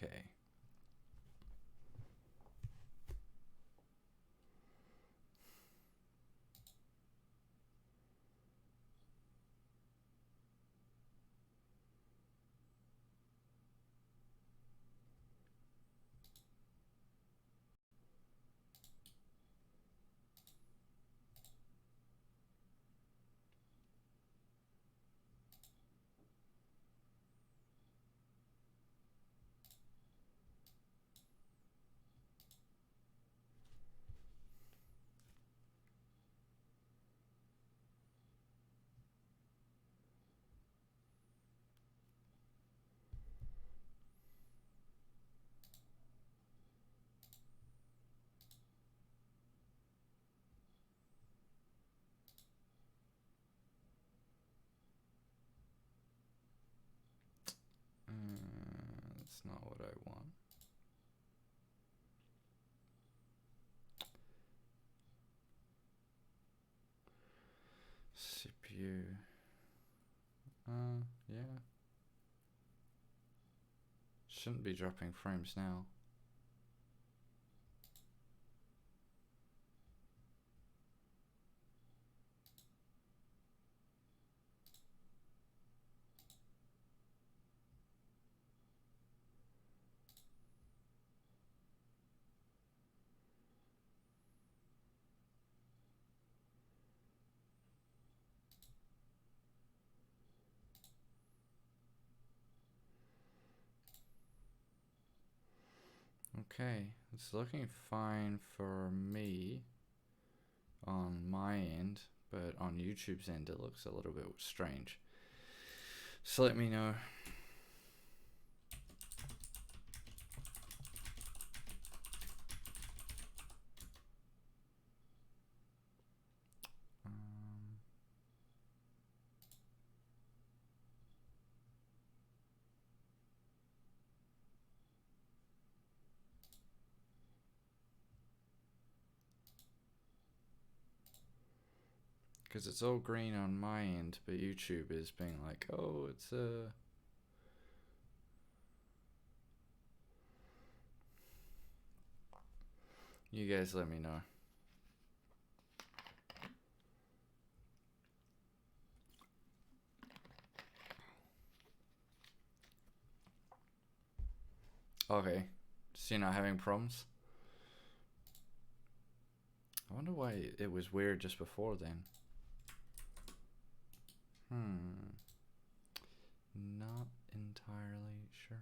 Okay. That's not what I want. CPU. Yeah. Shouldn't be dropping frames now. Okay, it's looking fine for me on my end, but on YouTube's end it looks a little bit strange. So let me know. Because it's all green on my end, but YouTube is being like, oh, it's you guys let me know. Okay, so you're not having problems? I wonder why it was weird just before then. Not entirely sure.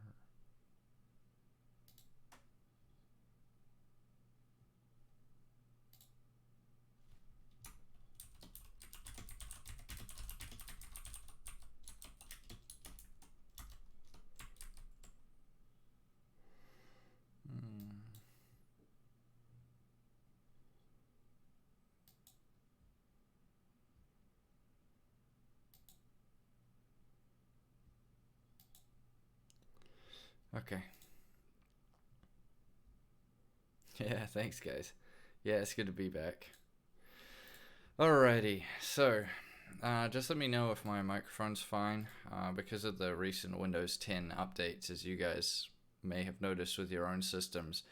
Okay. Yeah, thanks guys. Yeah, it's good to be back. Alrighty, so just let me know if my microphone's fine. Because of the recent Windows 10 updates, as you guys may have noticed with your own systems,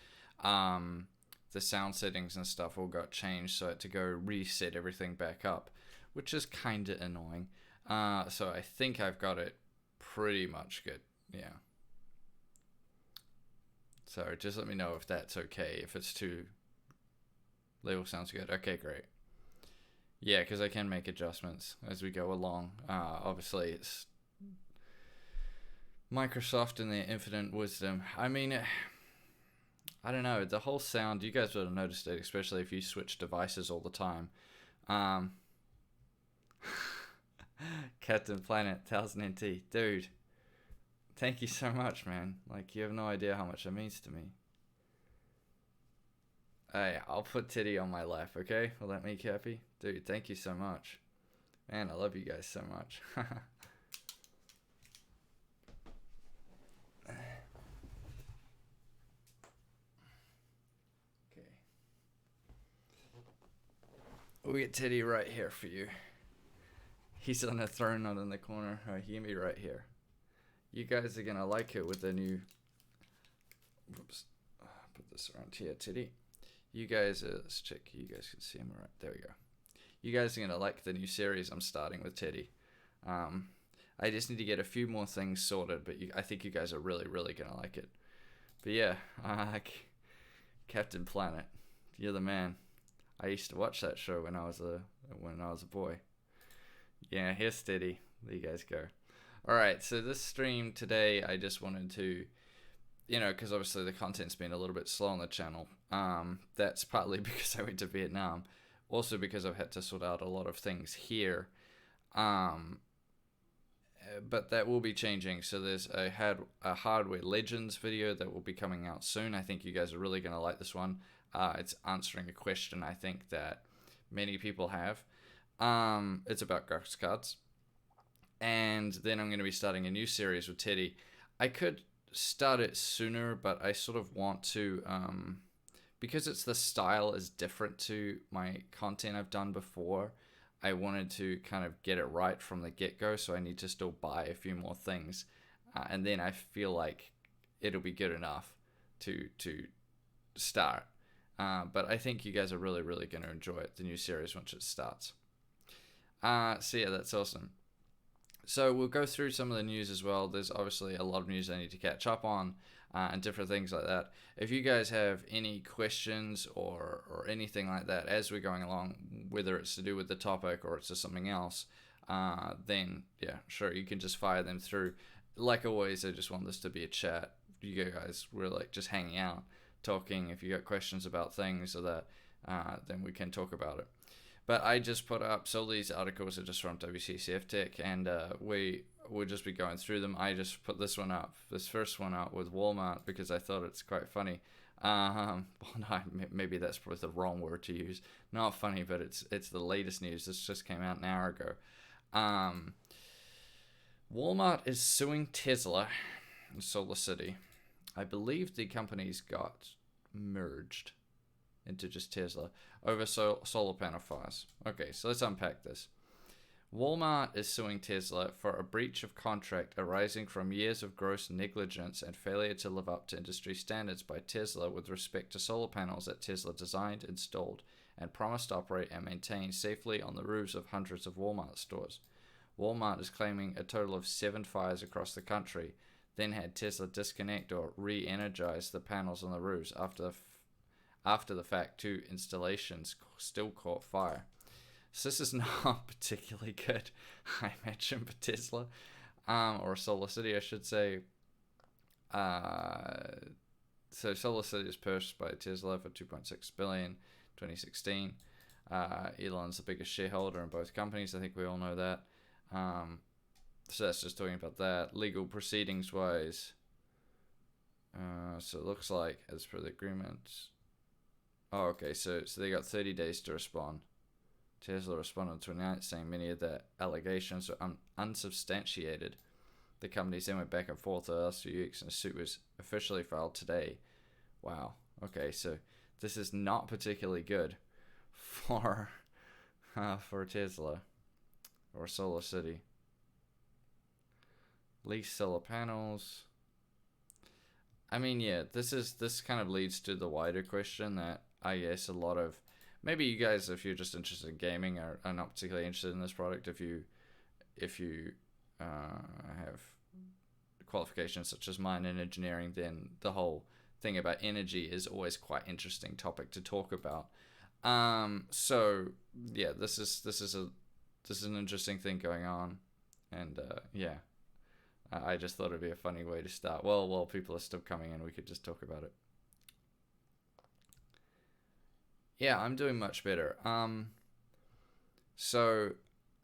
the sound settings and stuff all got changed, so I had to go reset everything back up, which is kind of annoying. So I think I've got it pretty much good, yeah. So just let me know if that's okay, if it's too... Label sounds good. Okay, great. Yeah, because I can make adjustments as we go along. Obviously, it's Microsoft and their infinite wisdom. I mean, I don't know. The whole sound, you guys would have noticed it, especially if you switch devices all the time. Captain Planet 1000 NT. Dude, thank you so much, man. Like, you have no idea how much that means to me. Hey, I'll put Titty on my lap, okay? Will that make you happy? Dude, thank you so much. Man, I love you guys so much. Okay. We get Titty right here for you. He's on a throne, not in the corner. He can be right here. You guys are gonna like it with the new Whoops. Put this around here, Teddy. You guys, let's check. You guys can see him all right. There we go. You guys are gonna like the new series I'm starting with Teddy. I just need to get a few more things sorted, but I think you guys are really, really gonna like it. But yeah, Captain Planet, you're the man. I used to watch that show when I was a boy. Yeah, here's Teddy. There you guys go. All right, so this stream today, I just wanted to, because obviously the content's been a little bit slow on the channel. That's partly because I went to Vietnam, also because I've had to sort out a lot of things here. But that will be changing. So there's a Hardware Legends video that will be coming out soon. I think you guys are really going to like this one. It's answering a question I think that many people have. It's about graphics cards. And then I'm going to be starting a new series with Teddy. I could start it sooner, but I sort of want to, because the style is different to my content I've done before, I wanted to kind of get it right from the get-go, so I need to still buy a few more things. And then I feel like it'll be good enough to start. But I think you guys are really, really going to enjoy it, the new series, once it starts. So yeah, that's awesome. So we'll go through some of the news as well. There's obviously a lot of news I need to catch up on, and different things like that. If you guys have any questions or anything like that as we're going along, whether it's to do with the topic or it's just something else, then yeah, sure, you can just fire them through. Like always, I just want this to be a chat. You guys, we're like just hanging out, talking. If you got questions about things or that, then we can talk about it. But I just put up, so these articles are just from WCCF Tech, and we'll just be going through them. I just put this first one up with Walmart, because I thought it's quite funny. Well, no, maybe that's probably the wrong word to use. Not funny, but it's the latest news. This just came out an hour ago. Walmart is suing Tesla in Solar City. I believe the companies got merged into just Tesla over solar panel fires. Okay, so let's unpack this. Walmart is suing Tesla for a breach of contract arising from years of gross negligence and failure to live up to industry standards by Tesla with respect to solar panels that Tesla designed, installed, and promised to operate and maintain safely on the roofs of hundreds of Walmart stores. Walmart is claiming a total of 7 fires across the country, then had Tesla disconnect or re-energize the panels on the roofs. After the fact, 2 installations still caught fire. So this is not particularly good, I imagine, for Tesla, or Solar City, I should say. So Solar City was purchased by Tesla for $2.6 billion in 2016. Elon's the biggest shareholder in both companies. I think we all know that. So that's just talking about that. Legal proceedings wise. So it looks like, as per the agreement. Oh, okay. So they got 30 days to respond. Tesla responded to an announcement saying many of the allegations are unsubstantiated. The companies then went back and forth the last few weeks, and a suit was officially filed today. Wow. Okay, so this is not particularly good for Tesla or Solar City. Leased solar panels. I mean, yeah, this kind of leads to the wider question that I guess a lot of, maybe you guys, if you're just interested in gaming, are not particularly interested in this product. If you have qualifications such as mine in engineering, then the whole thing about energy is always quite interesting topic to talk about. So yeah, this is an interesting thing going on, and yeah, I just thought it'd be a funny way to start. Well, while people are still coming in, we could just talk about it. Yeah, I'm doing much better. So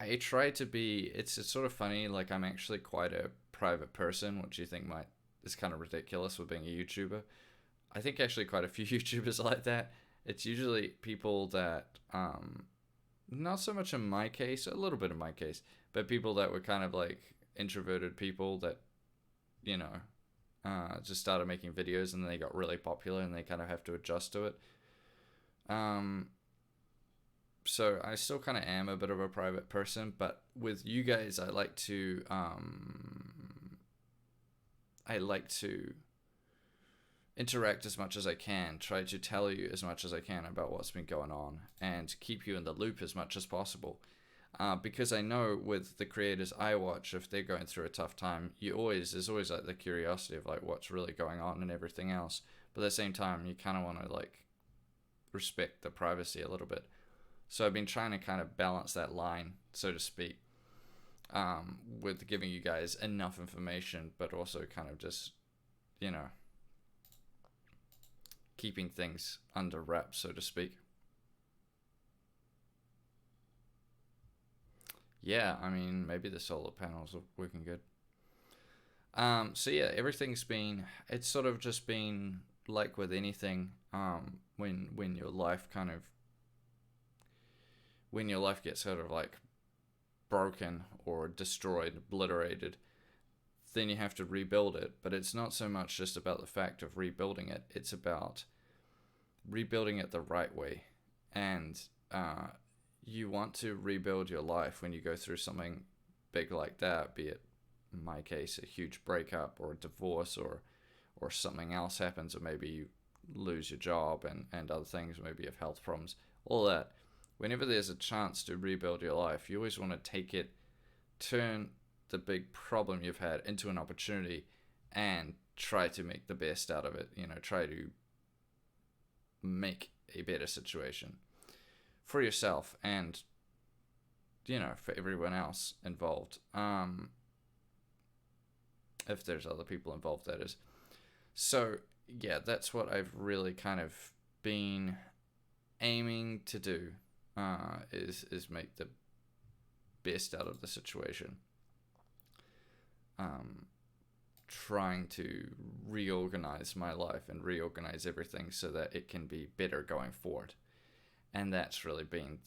I try to be, it's sort of funny, like I'm actually quite a private person, which you think is kind of ridiculous with being a YouTuber. I think actually quite a few YouTubers are like that. It's usually people that, not so much in my case, a little bit in my case, but people that were kind of like introverted people that, just started making videos and then they got really popular and they kind of have to adjust to it. So I still kind of am a bit of a private person, but with you guys, I like to interact as much as I can, try to tell you as much as I can about what's been going on, and keep you in the loop as much as possible. Because I know with the creators I watch, if they're going through a tough time, there's always like the curiosity of like what's really going on and everything else. But at the same time, you kind of want to like respect the privacy a little bit. So I've been trying to kind of balance that line, so to speak, with giving you guys enough information, but also kind of just, you know, keeping things under wraps, so to speak. Yeah, I mean, maybe the solar panels are working good. So yeah, it's sort of just been like with anything, when your life gets sort of like broken or destroyed, obliterated, then you have to rebuild it. But it's not so much just about the fact of rebuilding it, it's about rebuilding it the right way. And you want to rebuild your life when you go through something big like that, be it, in my case, a huge breakup or a divorce, or something else happens, or maybe you lose your job and other things, maybe you have health problems, all that. Whenever there's a chance to rebuild your life, you always want to turn the big problem you've had into an opportunity and try to make the best out of it. You know, try to make a better situation for yourself and, you know, for everyone else involved. If there's other people involved, that is. So yeah, that's what I've really kind of been aiming to do, is make the best out of the situation. Trying to reorganize my life and reorganize everything so that it can be better going forward. And that's really been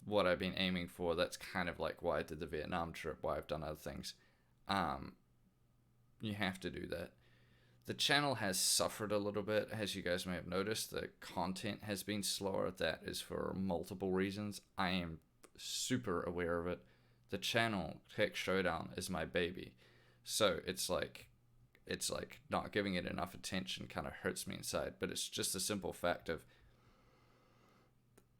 what I've been aiming for. That's kind of like why I did the Vietnam trip, why I've done other things. You have to do that. The channel has suffered a little bit, as you guys may have noticed. The content has been slower. That is for multiple reasons. I am super aware of it. The channel, Tech Showdown, is my baby. So it's like not giving it enough attention kind of hurts me inside. But it's just a simple fact of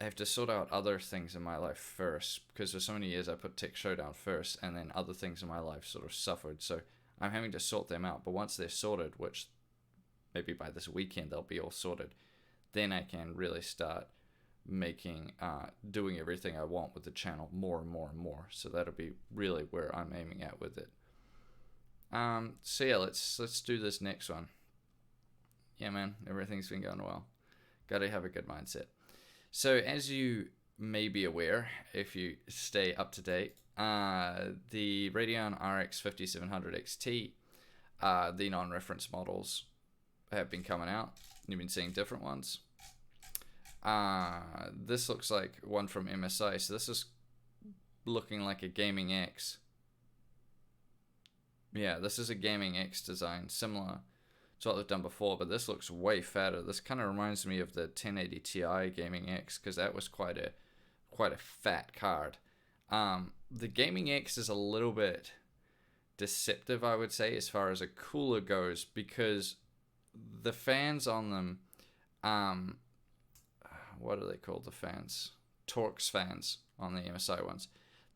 I have to sort out other things in my life first, because for so many years I put Tech Showdown first, and then other things in my life sort of suffered. So I'm having to sort them out. But once they're sorted, which maybe by this weekend they'll be all sorted, then I can really start doing everything I want with the channel more and more and more. So that'll be really where I'm aiming at with it. So yeah, let's do this next one. Yeah, man, everything's been going well. Gotta have a good mindset. So as you may be aware, if you stay up to date, the Radeon RX 5700 XT, the non-reference models have been coming out. You've been seeing different ones. This looks like one from MSI, so this is looking like a Gaming X. Yeah, this is a Gaming X design, similar to what they've done before, but this looks way fatter. This kind of reminds me of the 1080 Ti Gaming X, because that was quite a fat card. The Gaming X is a little bit deceptive, I would say, as far as a cooler goes, because the fans on them, what are they called, the fans? Torx fans on the MSI ones.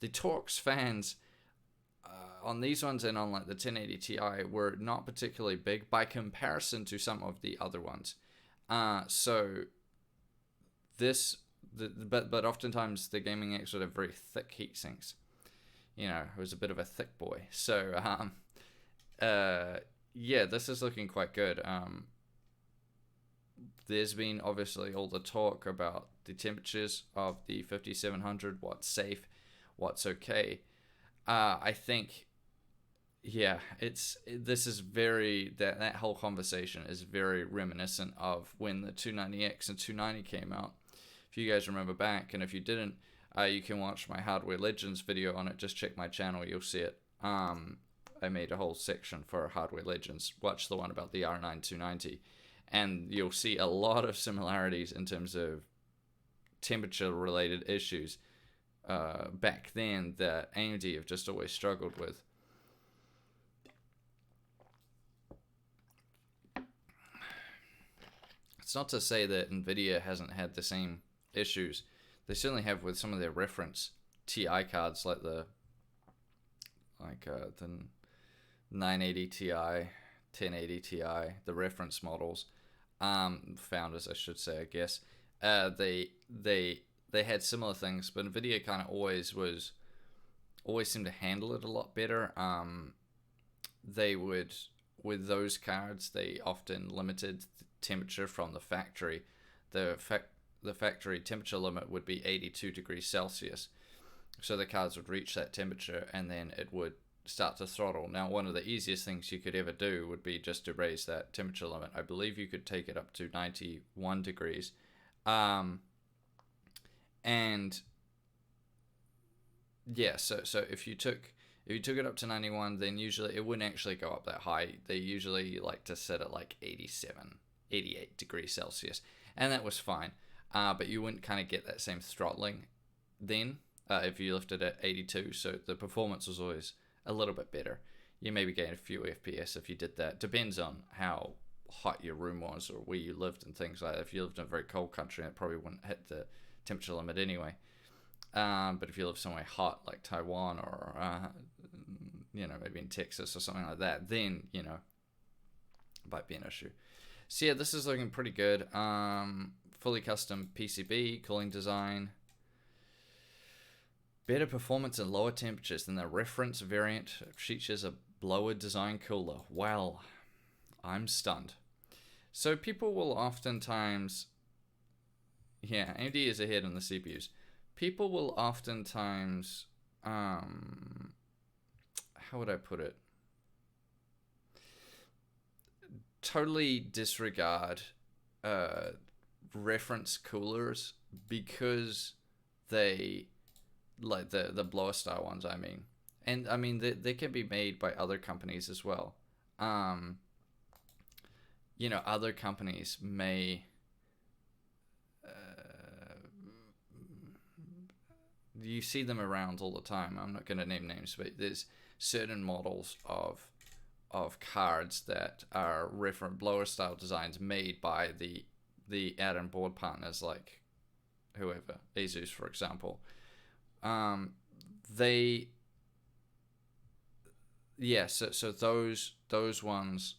The Torx fans on these ones and on like the 1080 Ti were not particularly big by comparison to some of the other ones. But oftentimes the Gaming X would have very thick heat sinks. You know, it was a bit of a thick boy. So yeah, this is looking quite good. There's been obviously all the talk about the temperatures of the 5700, what's safe, what's okay. I think, yeah, that whole conversation is very reminiscent of when the 290X and 290 came out. If you guys remember back, and if you didn't, you can watch my Hardware Legends video on it. Just check my channel, you'll see it. I made a whole section for Hardware Legends. Watch the one about the R9 290, and you'll see a lot of similarities in terms of temperature-related issues back then that AMD have just always struggled with. not to say that Nvidia hasn't had the same issues. They certainly have with some of their reference TI cards, like the 980 Ti, 1080 Ti, the reference models, founders, I should say, I guess. They had similar things, but Nvidia kind of always seemed to handle it a lot better. They would, with those cards, they often limited the temperature from the factory. The factory temperature limit would be 82 degrees Celsius. So the cards would reach that temperature and then it would start to throttle. Now, one of the easiest things you could ever do would be just to raise that temperature limit. I believe you could take it up to 91 degrees. And yeah, so if you took it up to 91, then usually it wouldn't actually go up that high. They usually like to sit at like 87, 88 degrees Celsius, and that was fine. But you wouldn't kind of get that same throttling then if you left it at 82. So the performance was always a little bit better. You maybe gain a few FPS if you did that. Depends on how hot your room was or where you lived and things like that. If you lived in a very cold country, it probably wouldn't hit the temperature limit anyway. But if you live somewhere hot like Taiwan or maybe in Texas or something like that, then it might be an issue. So yeah, this is looking pretty good. Fully custom PCB, cooling design, better performance at lower temperatures than the reference variant. Features a blower design cooler. Wow, I'm stunned. So people will oftentimes, AMD is ahead on the CPUs. People will oftentimes, how would I put it? Totally disregard reference coolers because they, like the blower style ones, I mean. And I mean, they can be made by other companies as well. Other companies may, you see them around all the time. I'm not going to name names, but there's certain models of cards that are referent blower style designs made by the add-in board partners, like whoever, Asus for example. So those ones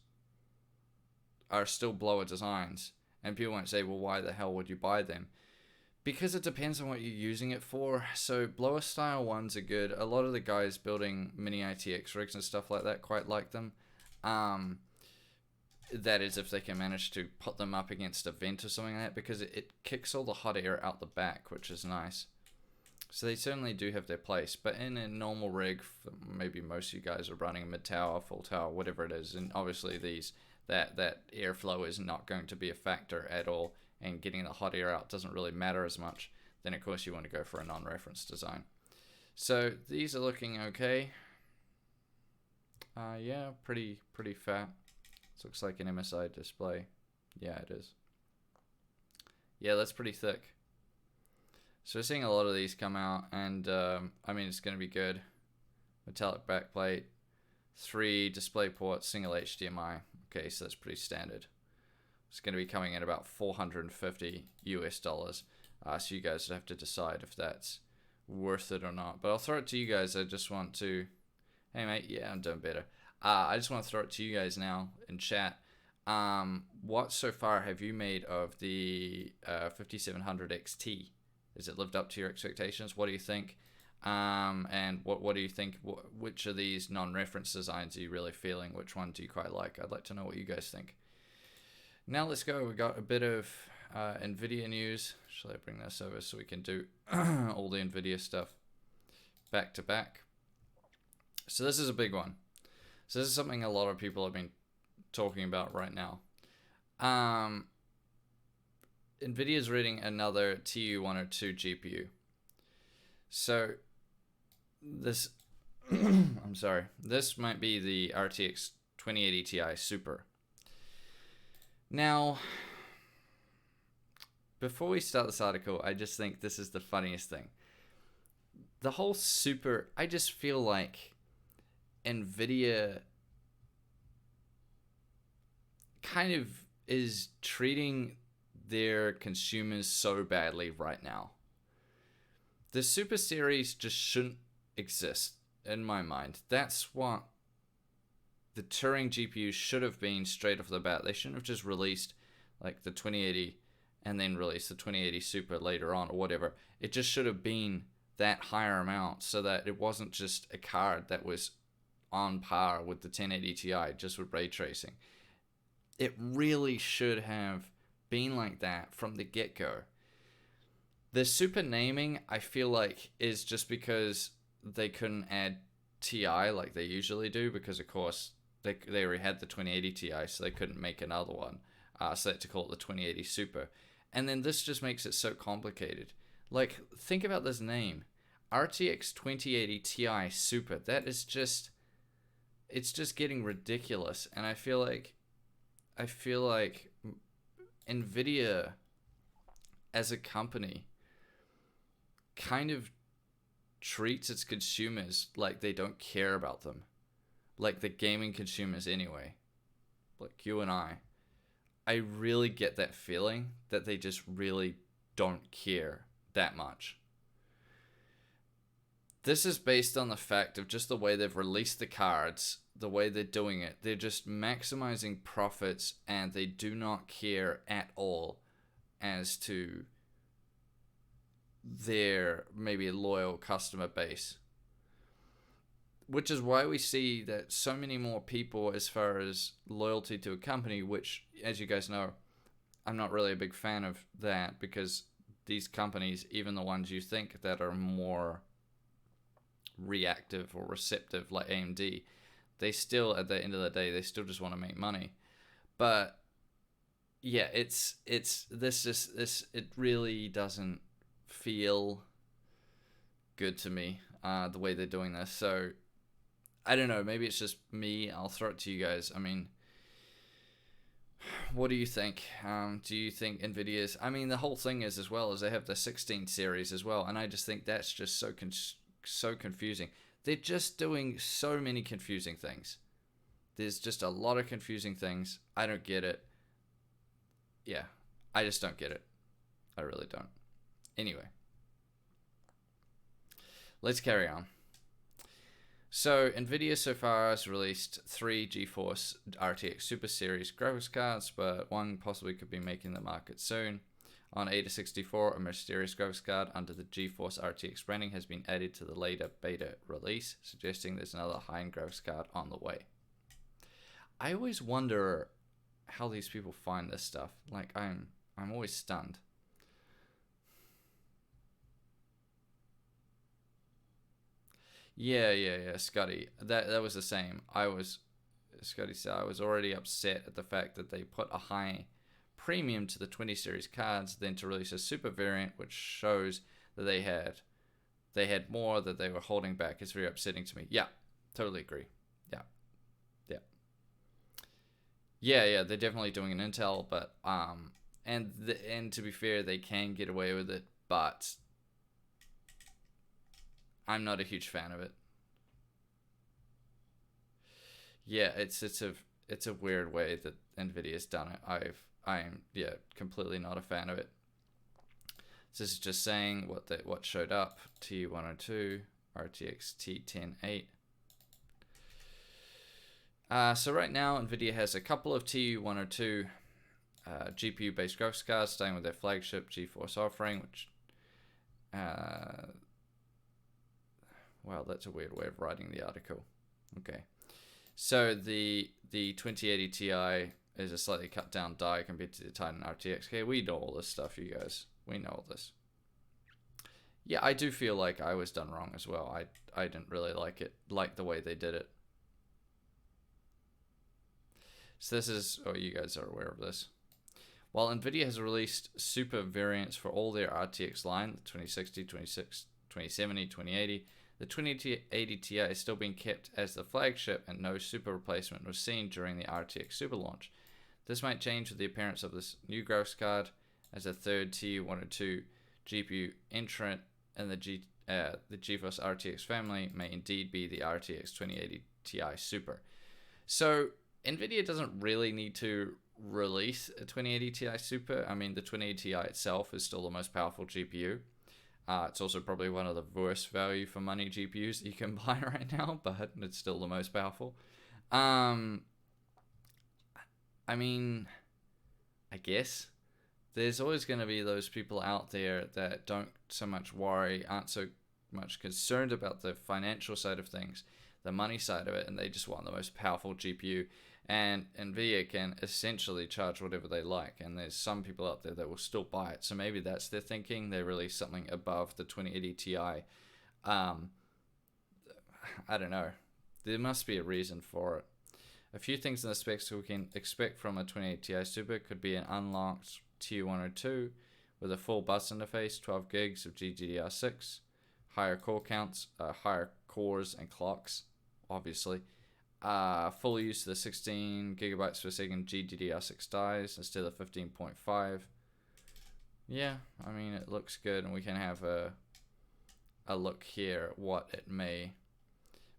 are still blower designs, and people won't say, well, why the hell would you buy them? Because it depends on what you're using it for. So blower style ones are good. A lot of the guys building mini ITX rigs and stuff like that quite like them. That is if they can manage to put them up against a vent or something like that, because it kicks all the hot air out the back, which is nice. So they certainly do have their place. But in a normal rig, maybe most of you guys are running a mid-tower, full tower, whatever it is, and obviously that airflow is not going to be a factor at all, and getting the hot air out doesn't really matter as much, then of course you want to go for a non-reference design. So these are looking okay. Yeah, pretty fat. This looks like an MSI display. Yeah, it is. Yeah, that's pretty thick. So we're seeing a lot of these come out, and I mean, it's going to be good. Metallic backplate, 3 display ports, single HDMI. Okay, so that's pretty standard. It's going to be coming in about $450 US. So you guys have to decide if that's worth it or not. But I'll throw it to you guys. I just want to, hey mate, yeah, I'm doing better. I just want to throw it to you guys now in chat. What so far have you made of the 5700 XT? Has it lived up to your expectations? What do you think? And what do you think? Which of these non-reference designs are you really feeling? Which one do you quite like? I'd like to know what you guys think. Now let's go. We got a bit of Nvidia news. Shall I bring this over so we can do all the Nvidia stuff back to back? So this is a big one. So this is something a lot of people have been talking about right now. Nvidia is reading another TU102 GPU. So this, I'm sorry, this might be the RTX2080Ti Super. Now, before we start this article, I just think this is the funniest thing. The whole Super, I just feel like Nvidia kind of is treating their consumers so badly right now. The Super Series just shouldn't exist in my mind. That's what the Turing GPU should have been straight off the bat. They shouldn't have just released like the 2080 and then released the 2080 Super later on or whatever. It just should have been that higher amount so that it wasn't just a card that was on par with the 1080 Ti just with ray tracing. It really should have been like that from the get-go. The Super naming, I feel like, is just because they couldn't add Ti like they usually do, because of course they already had the 2080 Ti, so they couldn't make another one. So they had to call it the 2080 Super. And then this just makes it so complicated. Like, think about this name. RTX 2080 Ti Super. That is just... it's just getting ridiculous. And I feel like Nvidia as a company kind of treats its consumers like they don't care about them. Like the gaming consumers anyway. Like you and I really get that feeling that they just really don't care that much. This is based on the fact of just the way they've released the cards, the way they're doing it. They're just maximizing profits and they do not care at all as to their maybe loyal customer base. Which is why we see that so many more people, as far as loyalty to a company, which, as you guys know, I'm not really a big fan of that, because these companies, even the ones you think that are more reactive or receptive like AMD, they still, at the end of the day, they still just want to make money. But yeah, it really doesn't feel good to me, the way they're doing this. So I don't know, maybe it's just me. I'll throw it to you guys. I mean, what do you think? Do you think Nvidia's... I mean, the whole thing is, as well, as they have the 16 series as well, and I just think that's just so confusing. They're just doing so many confusing things. There's just a lot of confusing things. I don't get it. Yeah, I just don't get it. I really don't. Anyway, let's carry on. So, Nvidia so far has released 3 GeForce RTX Super Series graphics cards, but one possibly could be making the market soon. On Ada64, a mysterious graphics card under the GeForce RTX branding has been added to the later beta release, suggesting there's another high-end graphics card on the way. I always wonder how these people find this stuff. Like, I'm always stunned. Yeah, Scotty. That was the same. Scotty said, I was already upset at the fact that they put a high premium to the 20 series cards, then to release a super variant, which shows that they had more that they were holding back. It's very upsetting to me. Yeah, totally agree. Yeah, they're definitely doing an Intel, but and to be fair, they can get away with it, but I'm not a huge fan of it. Yeah, it's a weird way that Nvidia's done it. I'm completely not a fan of it. This is just saying what showed up. T102 RTX T1080. So right now Nvidia has a couple of T102 GPU based graphics cards, starting with their flagship GeForce offering, which wow, that's a weird way of writing the article. Okay. So the 2080 Ti is a slightly cut down die compared to the Titan RTX. Okay, we know all this stuff, you guys. We know all this. Yeah, I do feel like I was done wrong as well. I didn't really like the way they did it. So this is, you guys are aware of this. While Nvidia has released super variants for all their RTX line, the 2060, 2070, 2080, the 2080 Ti is still being kept as the flagship, and no super replacement was seen during the RTX Super launch. This might change with the appearance of this new graphics card as a third T102 GPU entrant, and the GeForce RTX family may indeed be the RTX 2080 Ti Super. So Nvidia doesn't really need to release a 2080 Ti Super. I mean, the 2080 Ti itself is still the most powerful GPU. It's also probably one of the worst value for money GPUs that you can buy right now, but it's still the most powerful. I mean, I guess there's always going to be those people out there that don't so much worry, aren't so much concerned about the financial side of things, the money side of it, and they just want the most powerful GPU. And Nvidia can essentially charge whatever they like, and there's some people out there that will still buy it. So maybe that's their thinking. They release something above the 2080 Ti. I don't know. There must be a reason for it. A few things in the specs we can expect from a 2080 Ti Super could be an unlocked TU102 with a full bus interface, 12 gigs of GDDR6, higher core counts, higher cores and clocks, obviously. Full use of the 16 gigabytes per second GDDR6 dies instead of 15.5. Yeah, I mean, it looks good, and we can have a look here at what it may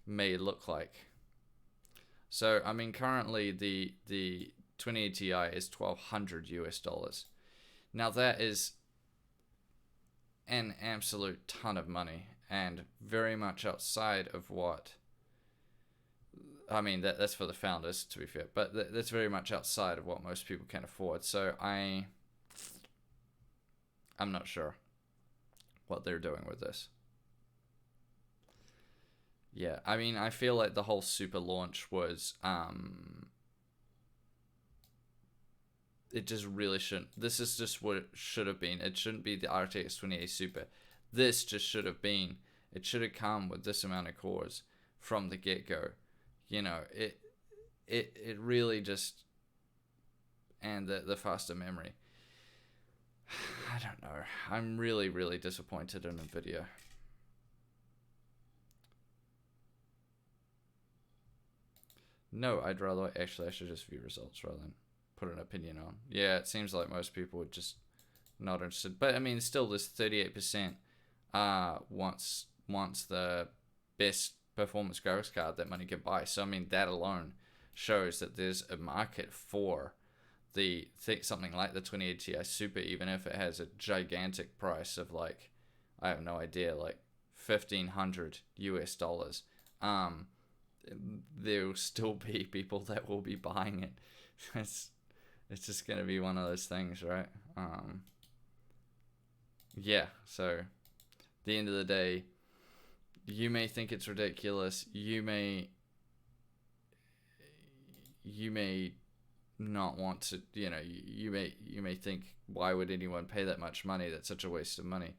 look like. So, I mean, currently the 2080 Ti is $1,200 US. Now that is an absolute ton of money, and very much outside of what, I mean, that's for the founders, to be fair, but that's very much outside of what most people can afford. So I'm not sure what they're doing with this. Yeah, I mean, I feel like the whole Super launch was, it just really shouldn't. This is just what it should have been. It shouldn't be the RTX 2080 Super. This just should have been. It should have come with this amount of cores from the get-go. You know, it really just, and the faster memory. I don't know. I'm really, really disappointed in Nvidia. No, I'd rather, actually, I should just view results rather than put an opinion on. Yeah, it seems like most people would just not interested. But I mean, still, this 38% wants the best performance graphics card that money can buy. So I mean, that alone shows that there's a market for the something like the 2080 Ti Super, even if it has a gigantic price of, like, I have no idea, like $1,500 US. There will still be people that will be buying it. It's just gonna be one of those things, right? Yeah. So, at the end of the day, you may think it's ridiculous. You may not want to. You know, you may think, why would anyone pay that much money? That's such a waste of money.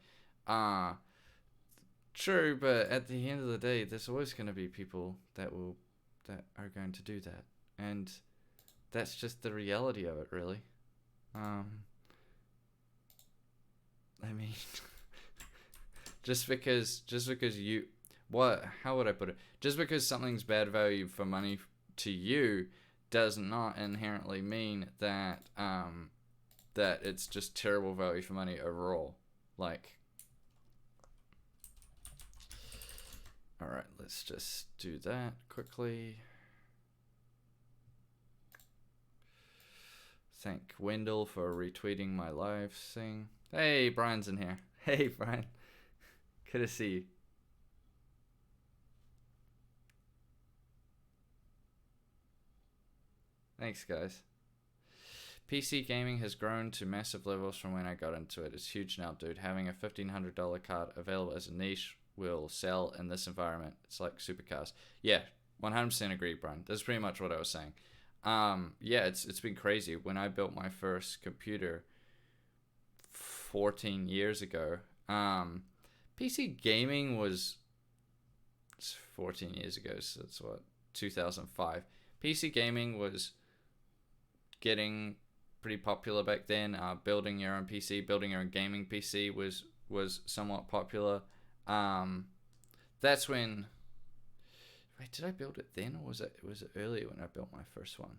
True, but at the end of the day, there's always going to be people that are going to do that, and that's just the reality of it, really. I mean, just because you, how would I put it? Just because something's bad value for money to you does not inherently mean that that it's just terrible value for money overall. Like, all right, let's just do that quickly. Thank Wendell for retweeting my live thing. Hey, Brian's in here. Hey, Brian. Good to see you. Thanks, guys. PC gaming has grown to massive levels from when I got into it. It's huge now, dude. Having a $1,500 card available as a niche will sell in this environment. It's like supercars. Yeah, 100% agree, Brian. That's pretty much what I was saying. Yeah, it's been crazy. When I built my first computer 14 years ago, PC gaming was, it's 14 years ago, so that's what, 2005. PC gaming was getting pretty popular back then. Building your own PC, building your own gaming PC was somewhat popular. That's when, wait, did I build it then, or was it earlier when I built my first one?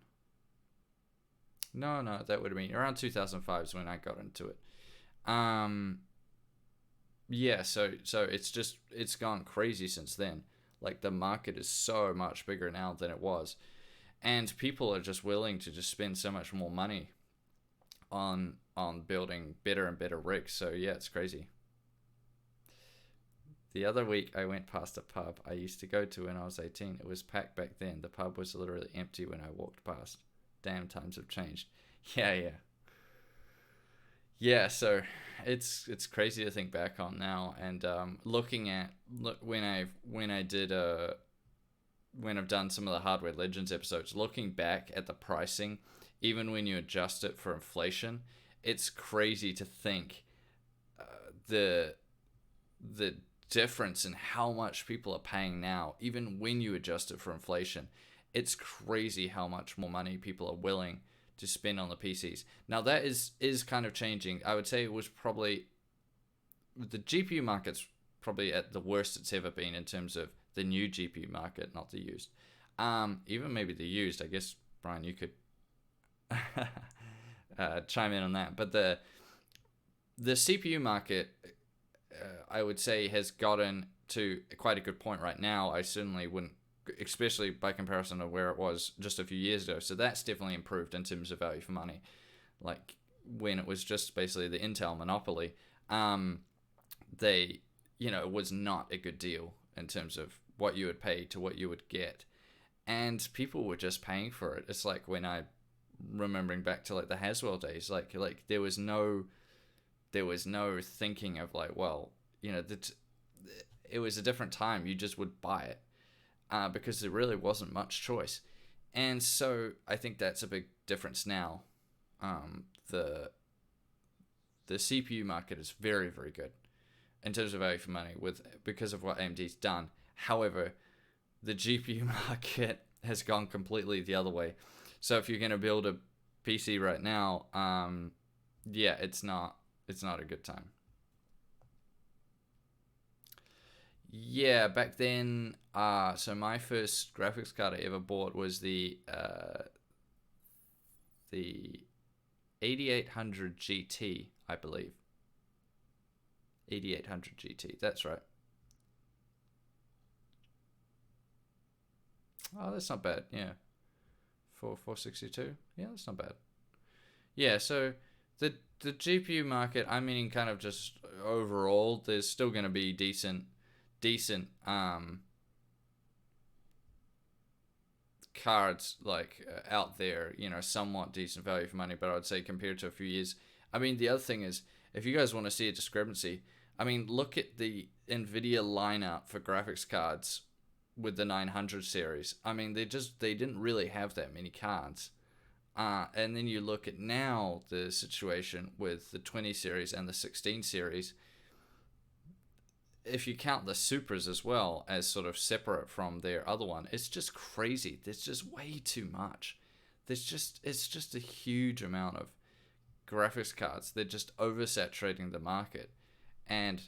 No, that would have been around 2005 is when I got into it. Yeah, so it's gone crazy since then. Like, the market is so much bigger now than it was. and people are just willing to just spend so much more money on building better and better rigs. So yeah, it's crazy. The other week I went past a pub I used to go to when I was 18. It was packed back then. The pub was literally empty when I walked past. Damn, times have changed. Yeah, so it's crazy to think back on now, and when I've done some of the Hardware Legends episodes, looking back at the pricing, even when you adjust it for inflation, it's crazy to think the difference in how much people are paying now, even when you adjust it for inflation. It's crazy how much more money people are willing to spend on the PCs. Now that is kind of changing. I would say it was probably, the GPU market's probably at the worst it's ever been in terms of the new GPU market, not the used. Even maybe the used, I guess, Brian, you could chime in on that. But the CPU market, I would say, has gotten to quite a good point right now. I certainly wouldn't, especially by comparison to where it was just a few years ago. So that's definitely improved in terms of value for money. Like when it was just basically the Intel monopoly, it was not a good deal in terms of what you would pay to what you would get. And people were just paying for it. It's like when I remembering back to like the Haswell days, like there was no thinking of like, well, it was a different time. You just would buy it. Because there really wasn't much choice. And so I think that's a big difference now. The CPU market is very, very good in terms of value for money because of what AMD's done. However, the GPU market has gone completely the other way. So if you're going to build a PC right now, it's not a good time. Yeah, back then, so my first graphics card I ever bought was the 8800 GT, I believe. 8800 GT, that's right. Oh, that's not bad, yeah. 462, yeah, that's not bad. Yeah, so the GPU market, I mean, kind of just overall, there's still going to be decent cards like out there, somewhat decent value for money, but I would say compared to a few years. I mean, the other thing is, if you guys want to see a discrepancy, I mean, look at the Nvidia lineup for graphics cards with the 900 series. I mean, they didn't really have that many cards. And then you look at now the situation with the 20 series and the 16 series. If you count the Supras as well as sort of separate from their other one, it's just crazy. There's just way too much. It's just a huge amount of graphics cards. They're just oversaturating the market. And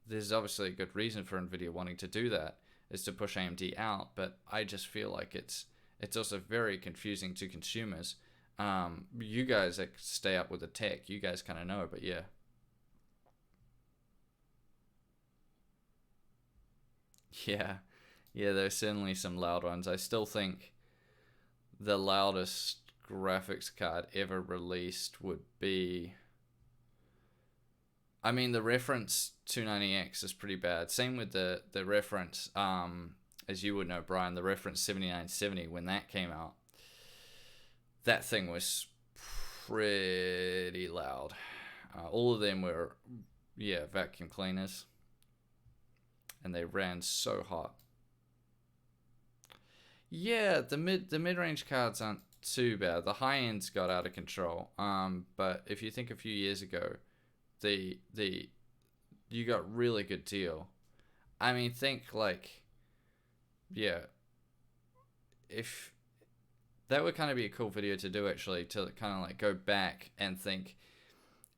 there's obviously a good reason for Nvidia wanting to do that, is to push AMD out, but I just feel like it's also very confusing to consumers. You guys that stay up with the tech, you guys kind of know, but yeah. Yeah, there's certainly some loud ones. I still think the loudest graphics card ever released would be, I mean, the reference 290X is pretty bad. Same with the reference, as you would know, Brian, the reference 7970, when that came out, that thing was pretty loud. All of them were, vacuum cleaners. And they ran so hot. Yeah, the mid-range cards aren't too bad. The high end's got out of control. But if you think a few years ago, you got really good deal. I mean, think like, if that would kind of be a cool video to do, actually, to kind of like go back and think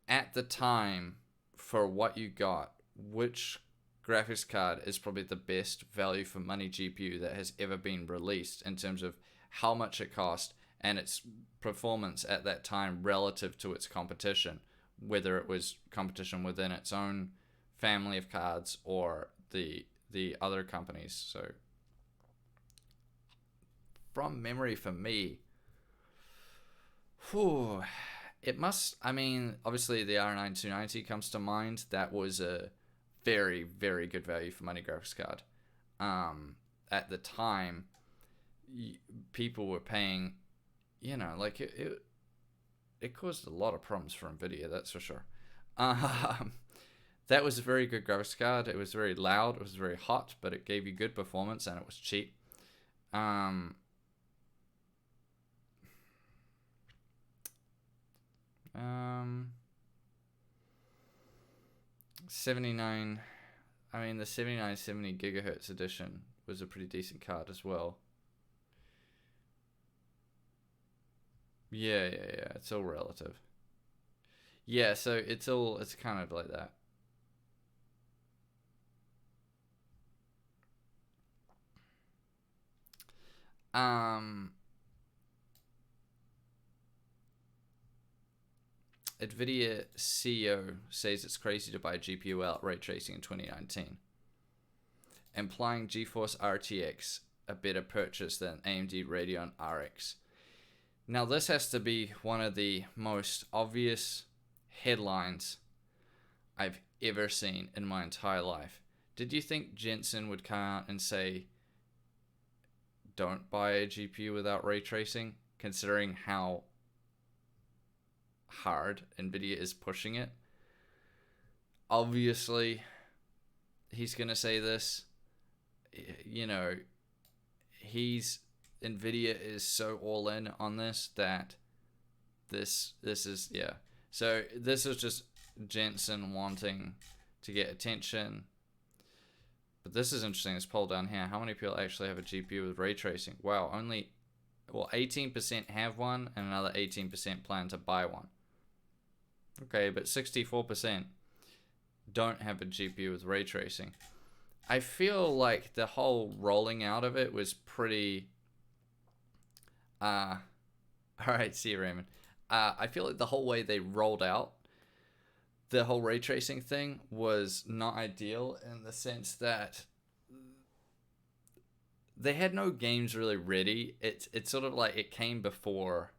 at the time for what you got, which graphics card is probably the best value for money GPU that has ever been released in terms of how much it cost and its performance at that time relative to its competition, whether it was competition within its own family of cards or the other companies. So from memory for me, whew, it must, I mean, obviously the R9 comes to mind. That was a very, very good value for money graphics card. At the time, people were paying, you know, like it caused a lot of problems for Nvidia, that's for sure. That was a very good graphics card. It was very loud, it was very hot, but it gave you good performance and it was cheap. 79, I mean the 7970 gigahertz edition was a pretty decent card as well. Yeah, it's all relative. Yeah, so it's kind of like that. Nvidia CEO says it's crazy to buy GPU without ray tracing in 2019, implying GeForce RTX a better purchase than AMD Radeon RX. Now this has to be one of the most obvious headlines I've ever seen in my entire life. Did you think Jensen would come out and say, don't buy a GPU without ray tracing, considering how hard Nvidia is pushing it? Obviously, he's going to say this. You know, Nvidia is so all in on this that this is, yeah. So this is just Jensen wanting to get attention. But this is interesting, this poll down here. How many people actually have a GPU with ray tracing? Wow, 18% have one and another 18% plan to buy one. Okay, but 64% don't have a GPU with ray tracing. I feel like the whole rolling out of it was pretty... Alright, see you, Raymond. I feel like the whole way they rolled out the whole ray tracing thing was not ideal in the sense that they had no games really ready. It's sort of like it came before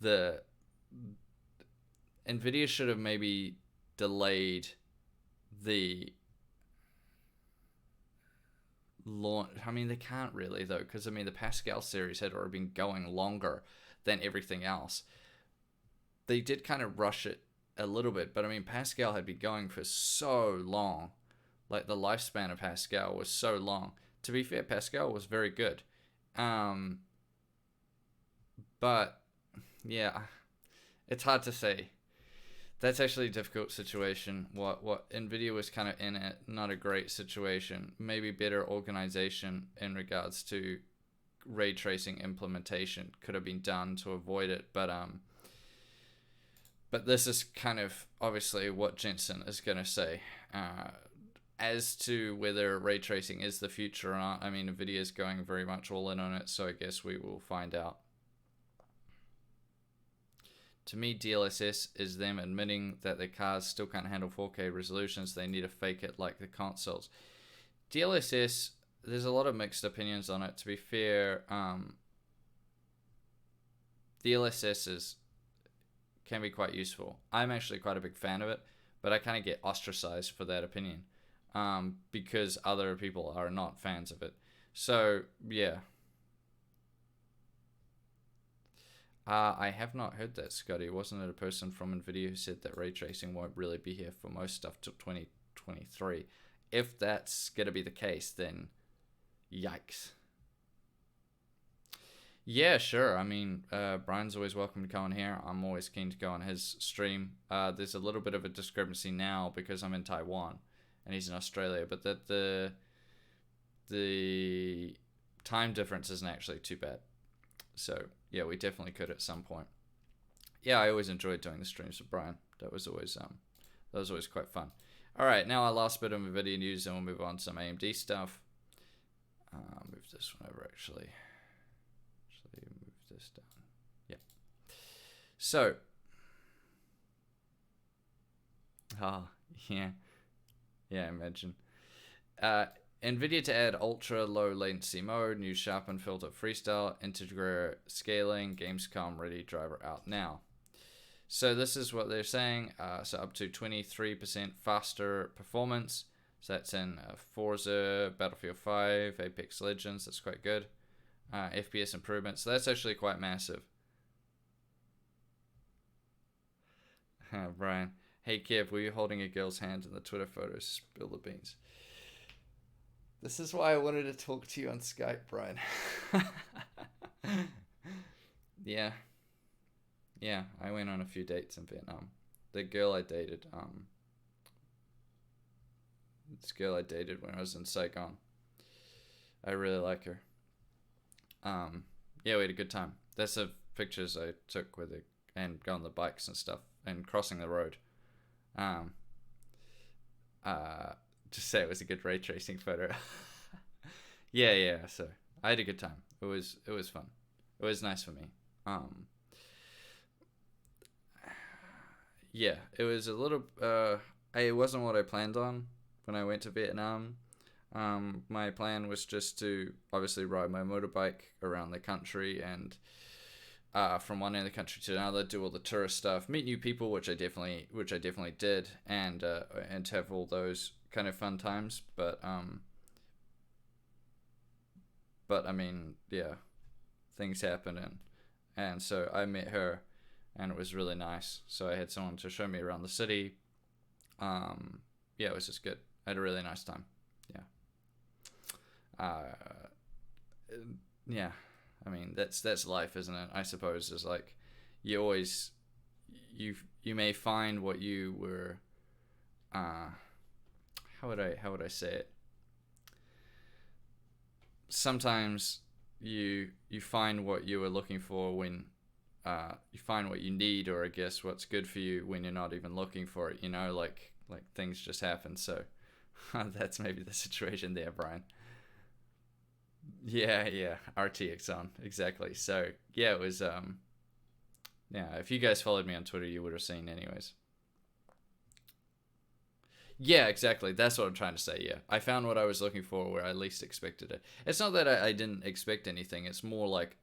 the... Nvidia should have maybe delayed the launch. I mean, they can't really though, because I mean the Pascal series had already been going longer than everything else. They did kind of rush it a little bit, but I mean Pascal had been going for so long. Like the lifespan of Pascal was so long. To be fair, Pascal was very good. But yeah, it's hard to say. That's actually a difficult situation. What Nvidia was kind of in it, not a great situation. Maybe better organization in regards to ray tracing implementation could have been done to avoid it. But this is kind of obviously what Jensen is going to say. As to whether ray tracing is the future or not, I mean, Nvidia is going very much all in on it, so I guess we will find out. To me, DLSS is them admitting that their cars still can't handle 4K resolutions. They need to fake it like the consoles. DLSS, there's a lot of mixed opinions on it. To be fair, DLSS can be quite useful. I'm actually quite a big fan of it, but I kind of get ostracized for that opinion because other people are not fans of it. So, yeah. I have not heard that, Scotty. Wasn't it a person from Nvidia who said that ray tracing won't really be here for most stuff till 2023? If that's going to be the case, then yikes. Yeah, sure. I mean, Brian's always welcome to go on here. I'm always keen to go on his stream. There's a little bit of a discrepancy now because I'm in Taiwan and he's in Australia, but that the time difference isn't actually too bad. So yeah, we definitely could at some point. Yeah, I always enjoyed doing the streams with Brian. That was always quite fun. All right, now our last bit of Nvidia news, and we'll move on to some AMD stuff. Move this one over actually. Move this down. Yeah. So. Yeah, imagine. Nvidia to add ultra low latency mode, new sharpen filter freestyle, integer scaling, Gamescom ready driver out now. So this is what they're saying. So up to 23% faster performance. So that's in Forza, Battlefield 5, Apex Legends. That's quite good. FPS improvement. So that's actually quite massive. Brian. Hey Kev, were you holding a girl's hand in the Twitter photos? Spill the beans. This is why I wanted to talk to you on Skype, Brian. Yeah. Yeah, I went on a few dates in Vietnam. The girl I dated, this girl I dated when I was in Saigon. I really like her. Yeah, we had a good time. That's the pictures I took with it and on the bikes and stuff and crossing the road. Just say it was a good ray tracing photo. yeah. So I had a good time. It was fun. It was nice for me. Yeah, it was a little. It wasn't what I planned on when I went to Vietnam. My plan was just to obviously ride my motorbike around the country and from one end of the country to another, do all the tourist stuff, meet new people, which I definitely did, and have all those kind of fun times. But I mean, yeah, things happen, and so I met her, and it was really nice. So I had someone to show me around the city. Yeah, it was just good. I had a really nice time. Yeah. I mean, that's life, isn't it? I suppose is like, you may find what you were. How would I say it? Sometimes you find what you were looking for when you find what you need, or I guess what's good for you when you're not even looking for it. You know, like things just happen. So that's maybe the situation there, Brian. Yeah, RTX on, exactly. So yeah, it was yeah, if you guys followed me on Twitter, you would have seen anyways. Yeah, exactly. That's what I'm trying to say. Yeah, I found what I was looking for where I least expected it. It's not that I didn't expect anything. It's more like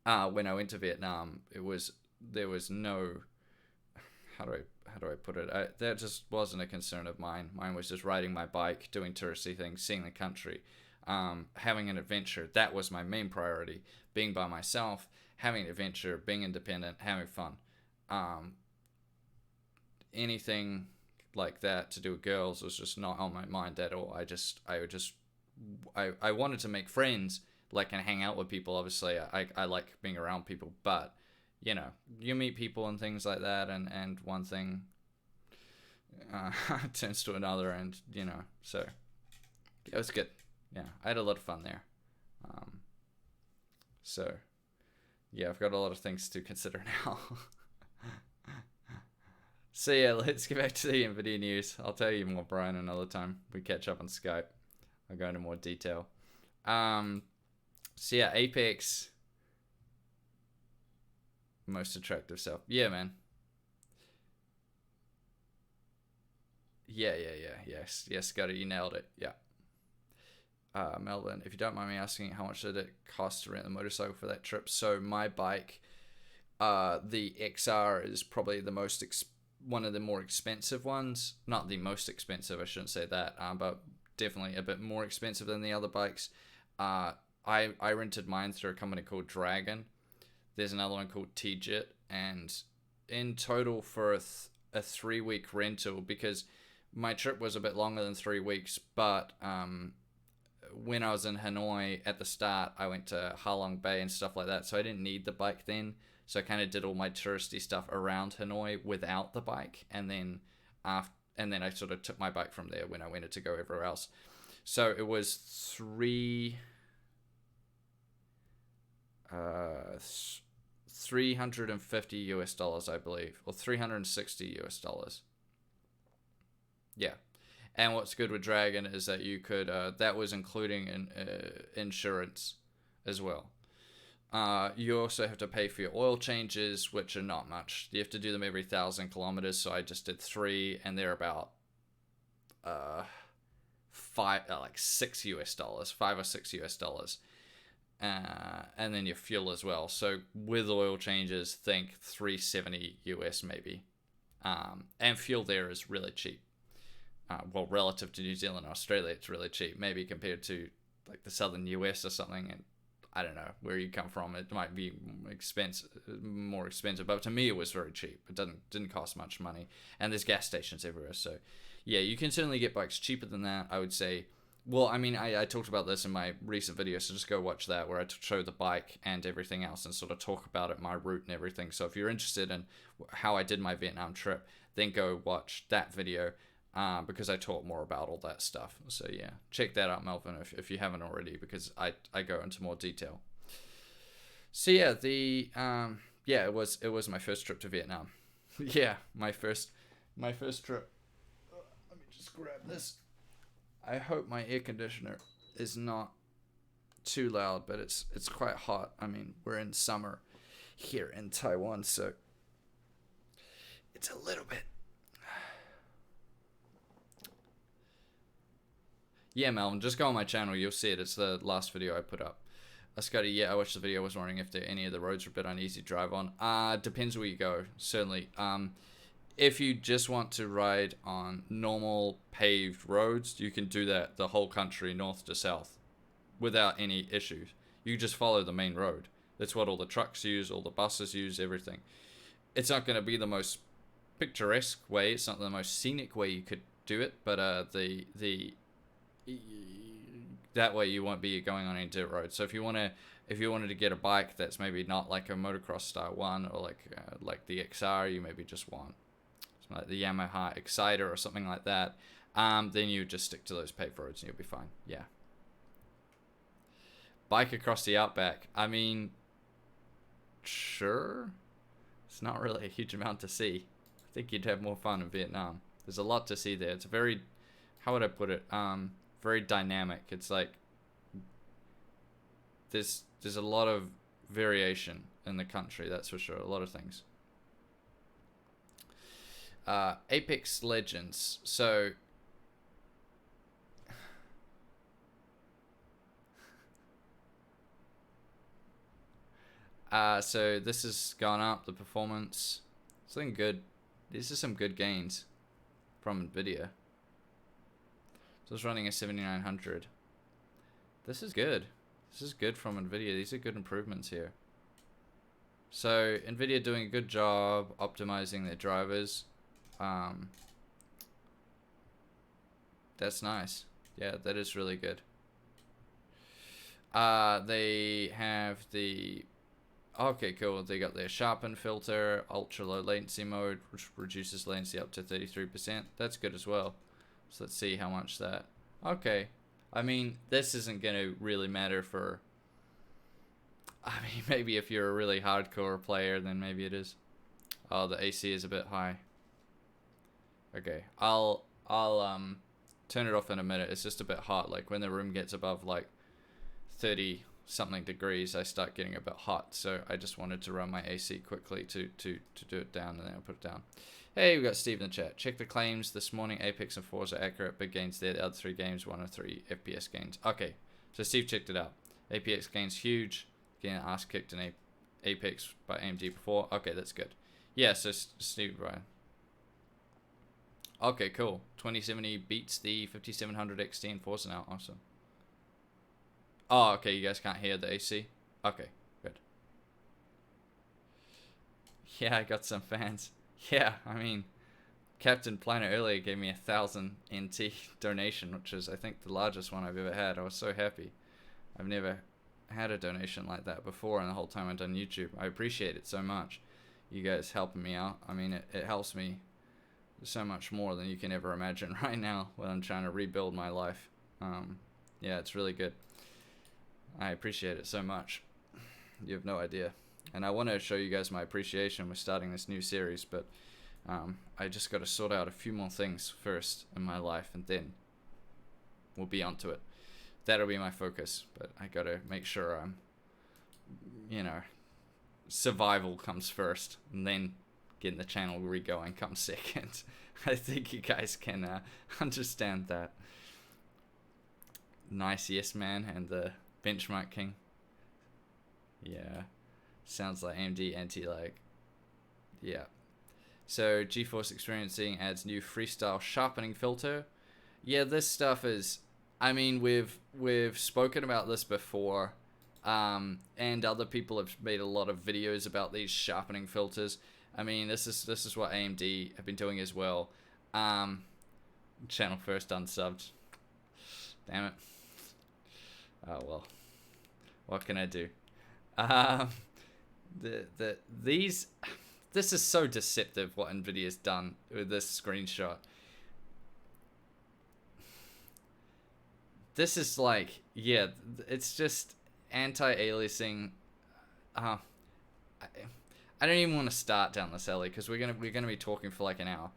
when I went to Vietnam, there was no, how do I put it? That just wasn't a concern of mine. Mine was just riding my bike, doing touristy things, seeing the country, having an adventure. That was my main priority. Being by myself, having an adventure, being independent, having fun. Anything like that to do with girls was just not on my mind at all. I wanted to make friends, like, and hang out with people. Obviously, I like being around people, but you know, you meet people and things like that, and one thing turns to another, and you know, so it was good. Yeah, I had a lot of fun there. So yeah, I've got a lot of things to consider now. So yeah, let's get back to the Nvidia news. I'll tell you more, Brian, another time we catch up on Skype. I'll go into more detail. So yeah, Apex, most attractive self. Yeah, man. Yeah. Yes, Scotty, you nailed it. Yeah. Melvin, if you don't mind me asking, how much did it cost to rent the motorcycle for that trip? So my bike, the XR is probably one of the more expensive ones. Not the most expensive, I shouldn't say that, but definitely a bit more expensive than the other bikes. I rented mine through a company called Dragon. There's another one called TJIT, and in total for a 3-week rental, because my trip was a bit longer than 3 weeks, but when I was in Hanoi at the start, I went to Ha Long Bay and stuff like that, so I didn't need the bike then. So I kind of did all my touristy stuff around Hanoi without the bike, and then I sort of took my bike from there when I wanted to go everywhere else. So it was $350 I believe, or $360. Yeah. And what's good with Dragon is that you could that was including insurance as well. You also have to pay for your oil changes, which are not much. You have to do them every 1,000 kilometers, so I just did 3, and they're about like $6, $5 or $6, and then your fuel as well. So with oil changes, think 370 US maybe, and fuel there is really cheap. Well, relative to New Zealand and Australia, it's really cheap. Maybe compared to like the southern US or something, and I don't know where you come from, it might be more expensive. But to me, it was very cheap. It didn't cost much money, and there's gas stations everywhere. So yeah, you can certainly get bikes cheaper than that, I would say. Well, I mean, I talked about this in my recent video, so just go watch that where I show the bike and everything else and sort of talk about it, my route and everything. So if you're interested in how I did my Vietnam trip, then go watch that video. Because I talk more about all that stuff. So yeah, check that out, Melvin, if you haven't already, because I go into more detail. So yeah, it was my first trip to Vietnam. Yeah, my first trip. Let me just grab this. I hope my air conditioner is not too loud, but it's quite hot. I mean, we're in summer here in Taiwan, so it's a little bit. Yeah, Melvin, just go on my channel. You'll see it. It's the last video I put up. Scotty, yeah, I watched the video. I was wondering if any of the roads were a bit uneasy to drive on. Depends where you go, certainly. If you just want to ride on normal paved roads, you can do that the whole country, north to south, without any issues. You just follow the main road. That's what all the trucks use, all the buses use, everything. It's not going to be the most picturesque way. It's not the most scenic way you could do it, but that way you won't be going on any dirt roads. So if you wanted to get a bike that's maybe not like a motocross style one, or like the XR, you maybe just want something like the Yamaha Exciter or something like that, then you just stick to those paved roads and you'll be fine. Yeah. Bike across the outback. I mean, sure. It's not really a huge amount to see. I think you'd have more fun in Vietnam. There's a lot to see there. It's a very, how would I put it? Very dynamic. It's like there's a lot of variation in the country, that's for sure. A lot of things. Apex Legends. So so this has gone up, the performance. Something good. These are some good gains from Nvidia. So it's running a 7900. This is good. This is good from Nvidia. These are good improvements here. So Nvidia doing a good job optimizing their drivers. That's nice. Yeah, that is really good. They have the... Okay, cool. They got their sharpen filter, ultra low latency mode, which reduces latency up to 33%. That's good as well. So let's see how much that... Okay. I mean, this isn't going to really matter for... I mean, maybe if you're a really hardcore player, then maybe it is. Oh, the AC is a bit high. Okay. I'll turn it off in a minute. It's just a bit hot. Like, when the room gets above, like, 30 something degrees, I start getting a bit hot. So I just wanted to run my AC quickly to do it down, and then I'll put it down. Hey, we got Steve in the chat. Check the claims this morning. Apex and Forza are accurate. Big gains there. The other three games, 1 or 3 FPS gains. Okay, so Steve checked it out. APX gains huge. Getting an ass kicked in Apex by AMD before. Okay, that's good. Yeah, so Steve, right. Okay, cool. 2070 beats the 5700 XT in Forza now. Awesome. Oh, okay, you guys can't hear the AC? Okay, good. Yeah, I got some fans. Yeah, I mean, Captain Planet earlier gave me 1,000 NT donation, which is, I think, the largest one I've ever had. I was so happy. I've never had a donation like that before, and the whole time I've done YouTube. I appreciate it so much. You guys helping me out. I mean, it helps me so much more than you can ever imagine right now when I'm trying to rebuild my life. Yeah, it's really good. I appreciate it so much. You have no idea. And I want to show you guys my appreciation with starting this new series, but I just got to sort out a few more things first in my life, and then we'll be onto it. That'll be my focus, but I got to make sure I'm, survival comes first, and then getting the channel re-going comes second. I think you guys can understand that. Nice Yes Man and the Benchmark King. Yeah. Sounds like AMD anti-lag. Yeah. So GeForce Experiencing adds new freestyle sharpening filter. Yeah, this stuff is, I mean, we've spoken about this before, and other people have made a lot of videos about these sharpening filters. I mean, this is what AMD have been doing as well. Channel first unsubbed. Damn it. Oh well. What can I do? Um, these. This is so deceptive what Nvidia's done with this screenshot. This is like, yeah, it's just anti-aliasing. I don't even want to start down this alley because we're gonna be talking for like an hour,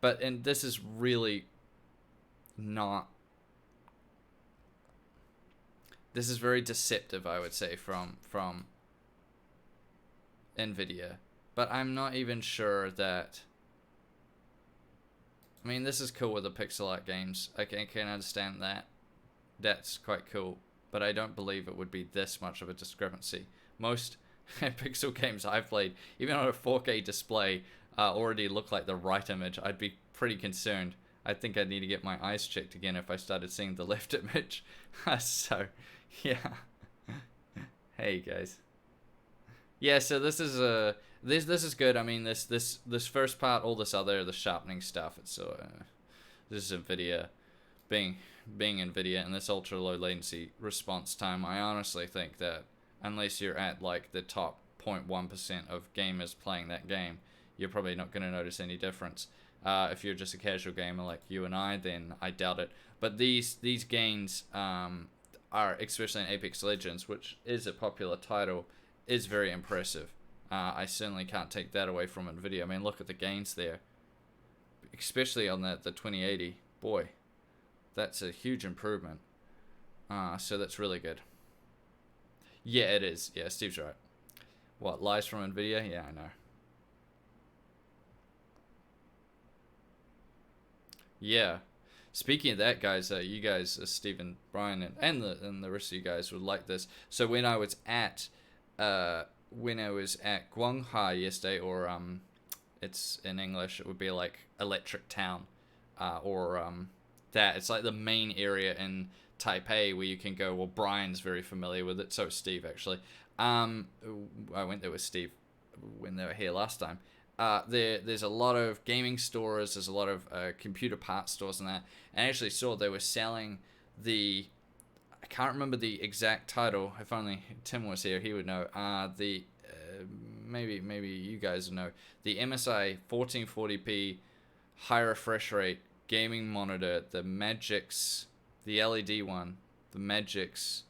and this is really not. This is very deceptive, I would say, from Nvidia, but I'm not even sure that. I mean, this is cool with the pixel art games. I can understand that. That's quite cool, but I don't believe it would be this much of a discrepancy. Most pixel games I've played, even on a 4K display, already look like the right image. I'd be pretty concerned. I think I'd need to get my eyes checked again if I started seeing the left image. So, yeah. Hey guys. Yeah, so this is this is good. I mean, this first part, all this other the sharpening stuff. It's this is Nvidia being Nvidia and this ultra low latency response time. I honestly think that unless you're at like the top 0.1% of gamers playing that game, you're probably not going to notice any difference. If you're just a casual gamer like you and I, then I doubt it. But these gains are, especially in Apex Legends, which is a popular title, is very impressive. I certainly can't take that away from Nvidia. I mean, look at the gains there, especially on the 2080. Boy, that's a huge improvement. So that's really good. Yeah, it is. Yeah, Steve's right. What, lies from Nvidia? Yeah, I know. Yeah. Speaking of that, guys, you guys, Stephen, Brian, and the rest of you guys would like this. So when I was at Guangha yesterday, or it's in English, it would be like Electric Town, or that. It's like the main area in Taipei where you can go. Well, Brian's very familiar with it, so is Steve actually. I went there with Steve when they were here last time. There's a lot of gaming stores, there's a lot of computer parts stores and that. And I actually saw they were selling I can't remember the exact title. If only Tim was here, he would know. Maybe you guys know. The MSI 1440p high refresh rate gaming monitor, the Magix, the LED one, the Magix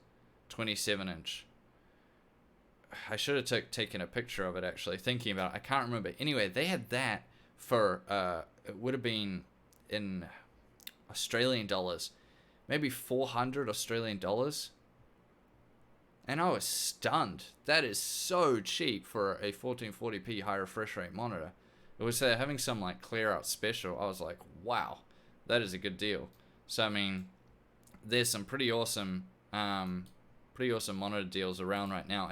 27-inch. I should have taken a picture of it, actually, thinking about it. I can't remember. Anyway, they had that for, it would have been in Australian dollars, maybe 400 Australian dollars. And I was stunned. That is so cheap for a 1440p high refresh rate monitor. It was having some like clear out special. I was like, wow, that is a good deal. So, I mean, there's some pretty awesome monitor deals around right now.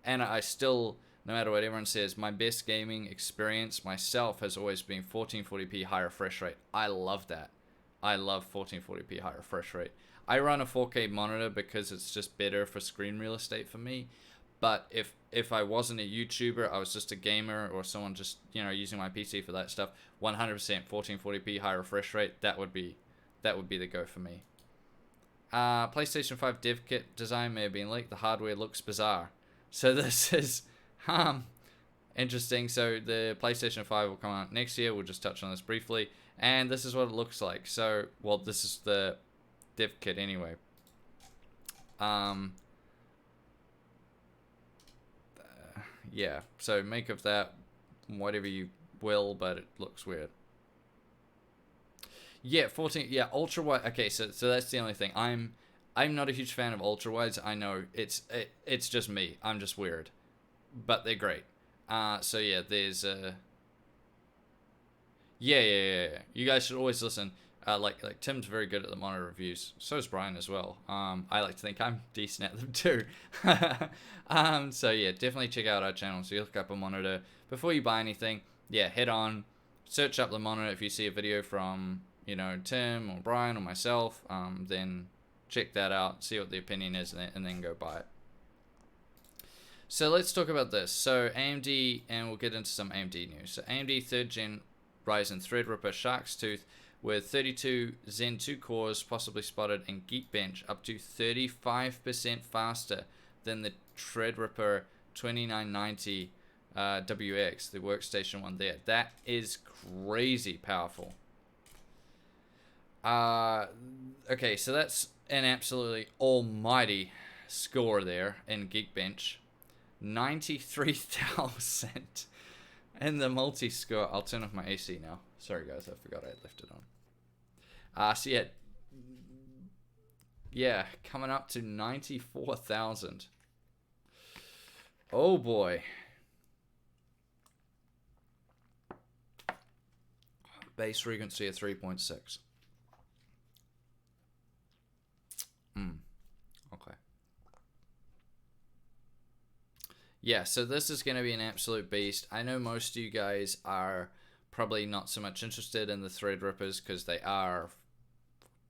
And I still, no matter what everyone says, my best gaming experience myself has always been 1440p high refresh rate. I love that. I love 1440p high refresh rate. I run a 4K monitor because it's just better for screen real estate for me. But if I wasn't a YouTuber, I was just a gamer or someone just, using my PC for that stuff, 100% 1440p high refresh rate, that would be the go for me. PlayStation 5 dev kit design may have been leaked. The hardware looks bizarre. So this is interesting. So the PlayStation 5 will come out next year. We'll just touch on this briefly. And this is what it looks like. So, well, this is the dev kit anyway. Yeah, so make of that whatever you will, but it looks weird. Yeah, 14, yeah, ultra wide. Okay, so that's the only thing. I'm not a huge fan of ultra wides. I know it's just me. I'm just weird, but they're great. So yeah, there's yeah. You guys should always listen. Like Tim's very good at the monitor reviews. So is Brian as well. I like to think I'm decent at them too. So yeah, definitely check out our channel. So you look up a monitor before you buy anything. Yeah, head on, search up the monitor. If you see a video from, you know, Tim or Brian or myself, then check that out, see what the opinion is, and then go buy it. So let's talk about this. So AMD, and we'll get into some AMD news. So AMD 3rd Gen Ryzen Threadripper Shark's Tooth with 32 Zen 2 cores possibly spotted in Geekbench, up to 35% faster than the Threadripper 2990 WX, the workstation one there. That is crazy powerful. Okay, so that's an absolutely almighty score there in Geekbench. 93,000. And the multi-score, I'll turn off my AC now. Sorry guys, I forgot I left it on. So yeah, coming up to 94,000. Oh boy. Base frequency of 3.6. Okay. Yeah, so this is going to be an absolute beast. I know most of you guys are probably not so much interested in the Threadrippers because they are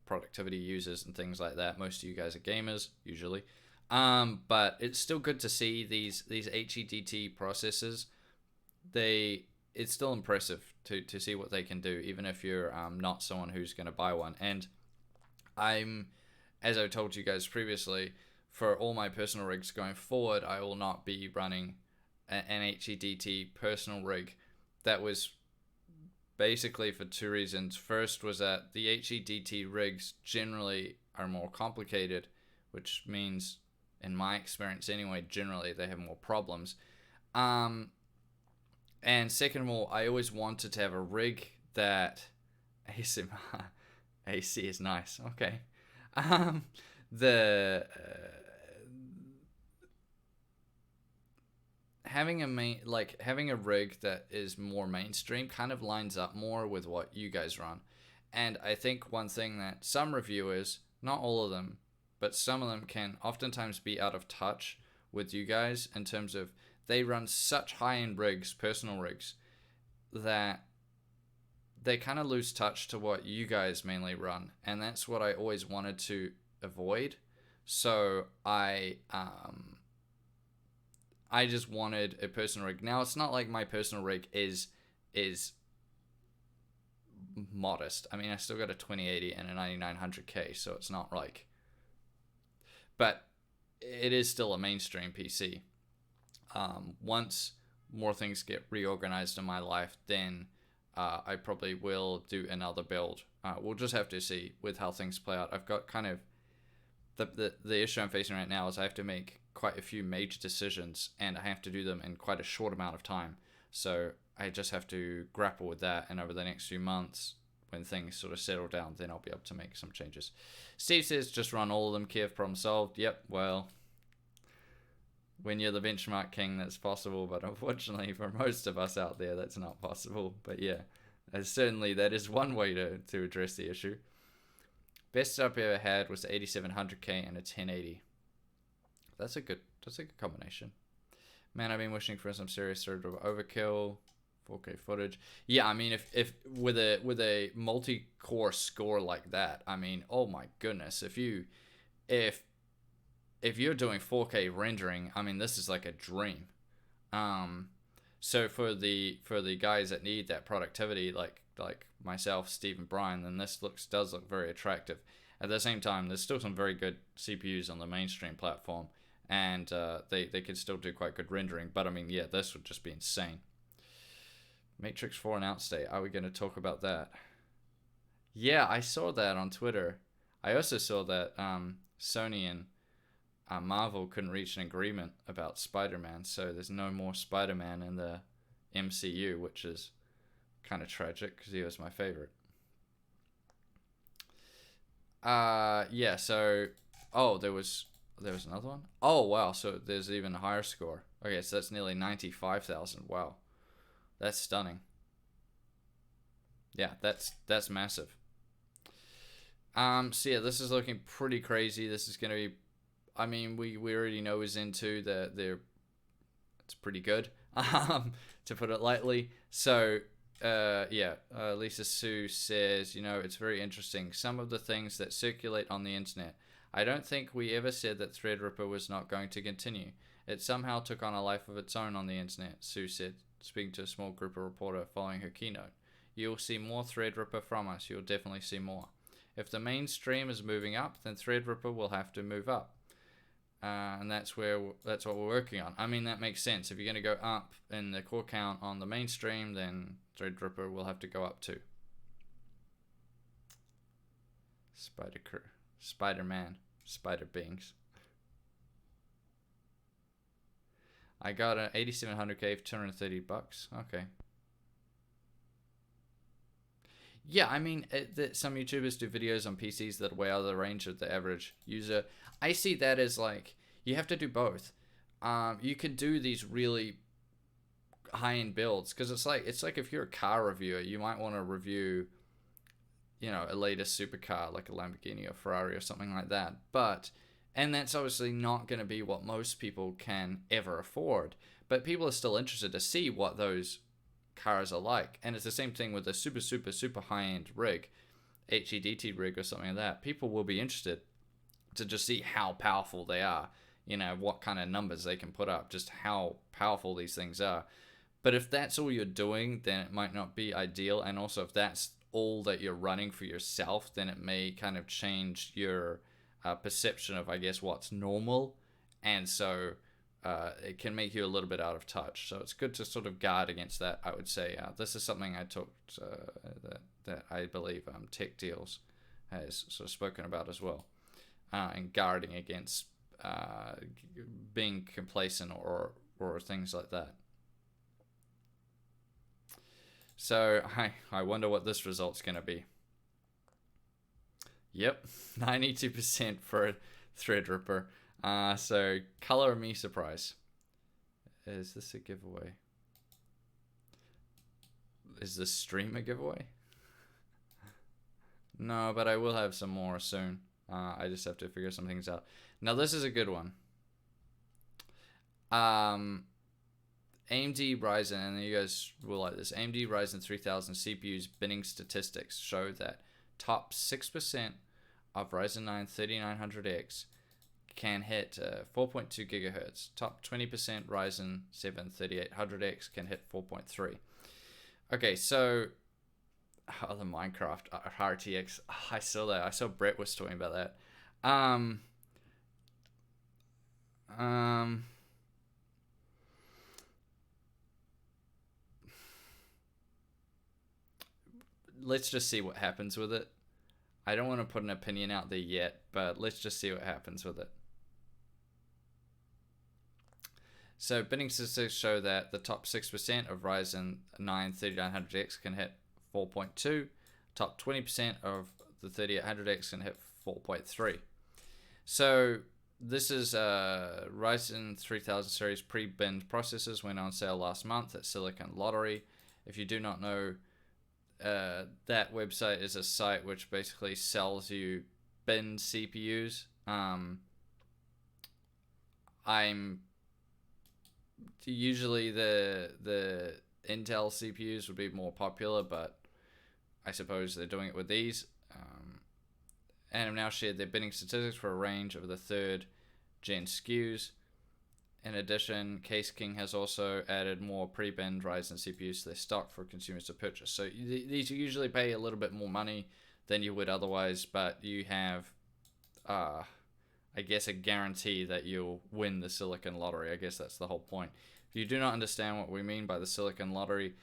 productivity users and things like that. Most of you guys are gamers, usually. But it's still good to see these HEDT processors. It's still impressive to see what they can do, even if you're not someone who's going to buy one. And as I told you guys previously, for all my personal rigs going forward, I will not be running an HEDT personal rig. That was basically for two reasons. First was that the HEDT rigs generally are more complicated, which means, in my experience anyway, generally they have more problems. And second of all, I always wanted to have a rig that ASMR AC is nice. Okay. Having a rig that is more mainstream kind of lines up more with what you guys run. And I think one thing that some reviewers, not all of them, but some of them can oftentimes be out of touch with you guys in terms of they run such high-end rigs, personal rigs, that they kind of lose touch to what you guys mainly run. And that's what I always wanted to avoid. So I just wanted a personal rig. Now, it's not like my personal rig is modest. I mean, I still got a 2080 and a 9900K, so it's not like... But it is still a mainstream PC. Once more things get reorganized in my life, then I probably will do another build. We'll just have to see with how things play out. I've got kind of... The issue I'm facing right now is I have to make quite a few major decisions, and I have to do them in quite a short amount of time. So I just have to grapple with that, and over the next few months, when things sort of settle down, then I'll be able to make some changes. Steve says, just run all of them, Kev, problem solved. Yep, well, when you're the benchmark king, that's possible, but unfortunately for most of us out there, that's not possible. But yeah, certainly that is one way to address the issue. Best setup I ever had was the 8700K and a 1080. That's a good combination. Man, I've been wishing for some serious sort of overkill, 4K footage. Yeah, I mean, if with a multi-core score like that, I mean, oh my goodness, if you're doing 4K rendering, I mean, this is like a dream. So for the guys that need that productivity, like myself, Steve, and Brian, then this does look very attractive. At the same time, there's still some very good CPUs on the mainstream platform, and they can still do quite good rendering. But I mean, yeah, this would just be insane. Matrix 4 announce date. Are we going to talk about that? Yeah, I saw that on Twitter. I also saw that Sony and Marvel couldn't reach an agreement about Spider-Man, so there's no more Spider-Man in the MCU, which is kind of tragic because he was my favorite. Yeah, so there was another one. Oh wow, so there's even a higher score. Okay, so that's nearly 95,000. Wow, that's stunning. Yeah, that's massive. So yeah, this is looking pretty crazy. This is going to be, I mean, we already know is into it's pretty good, to put it lightly. So, yeah, Lisa Sue says, it's very interesting. Some of the things that circulate on the internet. I don't think we ever said that Threadripper was not going to continue. It somehow took on a life of its own on the internet, Sue said, speaking to a small group of reporters following her keynote. You'll see more Threadripper from us. You'll definitely see more. If the mainstream is moving up, then Threadripper will have to move up. And that's what we're working on. I mean, that makes sense. If you're going to go up in the core count on the mainstream, then Threadripper will have to go up too. Spider-Man, Spider Beings. I got an 8700K for $230. Okay. Yeah, I mean, some YouTubers do videos on PCs that are way out of the range of the average user. I see that as like, you have to do both. You can do these really high-end builds, because it's like if you're a car reviewer, you might want to review, a latest supercar like a Lamborghini or Ferrari or something like that. And that's obviously not going to be what most people can ever afford. But people are still interested to see what those cars are like. And it's the same thing with a super, super, super high-end rig, HEDT rig or something like that. People will be interested to just see how powerful they are, what kind of numbers they can put up, just how powerful these things are. But if that's all you're doing, then it might not be ideal. And also, if that's all that you're running for yourself, then it may kind of change your perception of, I guess, what's normal. And so it can make you a little bit out of touch. So it's good to sort of guard against that, I would say. This is something I talked, that I believe Tech Deals has sort of spoken about as well. And guarding against being complacent or things like that. So I wonder what this result's going to be. Yep, 92% for Threadripper. So color me surprise. Is this a giveaway? Is this stream a giveaway? No, but I will have some more soon. I just have to figure some things out. Now this is a good one. AMD Ryzen, and you guys will like this. AMD Ryzen 3000 CPU's binning statistics show that top 6% of Ryzen 9 3900X can hit 4.2 gigahertz. Top 20% Ryzen 7 3800X can hit 4.3. Okay, so the Minecraft RTX. I saw that. I saw Brett was talking about that. Let's just see what happens with it. I don't want to put an opinion out there yet, but let's just see what happens with it. So binning statistics show that the top 6% of Ryzen 9 3900X can hit 4.2. Top 20% of the 3800X can hit 4.3. So this is Ryzen 3000 series pre-binned processors went on sale last month at Silicon Lottery. If you do not know, that website is a site which basically sells you binned CPUs. I'm usually the Intel CPUs would be more popular, but I suppose they're doing it with these. And have now shared their binning statistics for a range of the third gen SKUs. In addition, Case King has also added more pre-binned Ryzen CPUs to their stock for consumers to purchase. So these usually pay a little bit more money than you would otherwise, but you have, I guess, a guarantee that you'll win the Silicon Lottery. I guess that's the whole point. If you do not understand what we mean by the Silicon Lottery,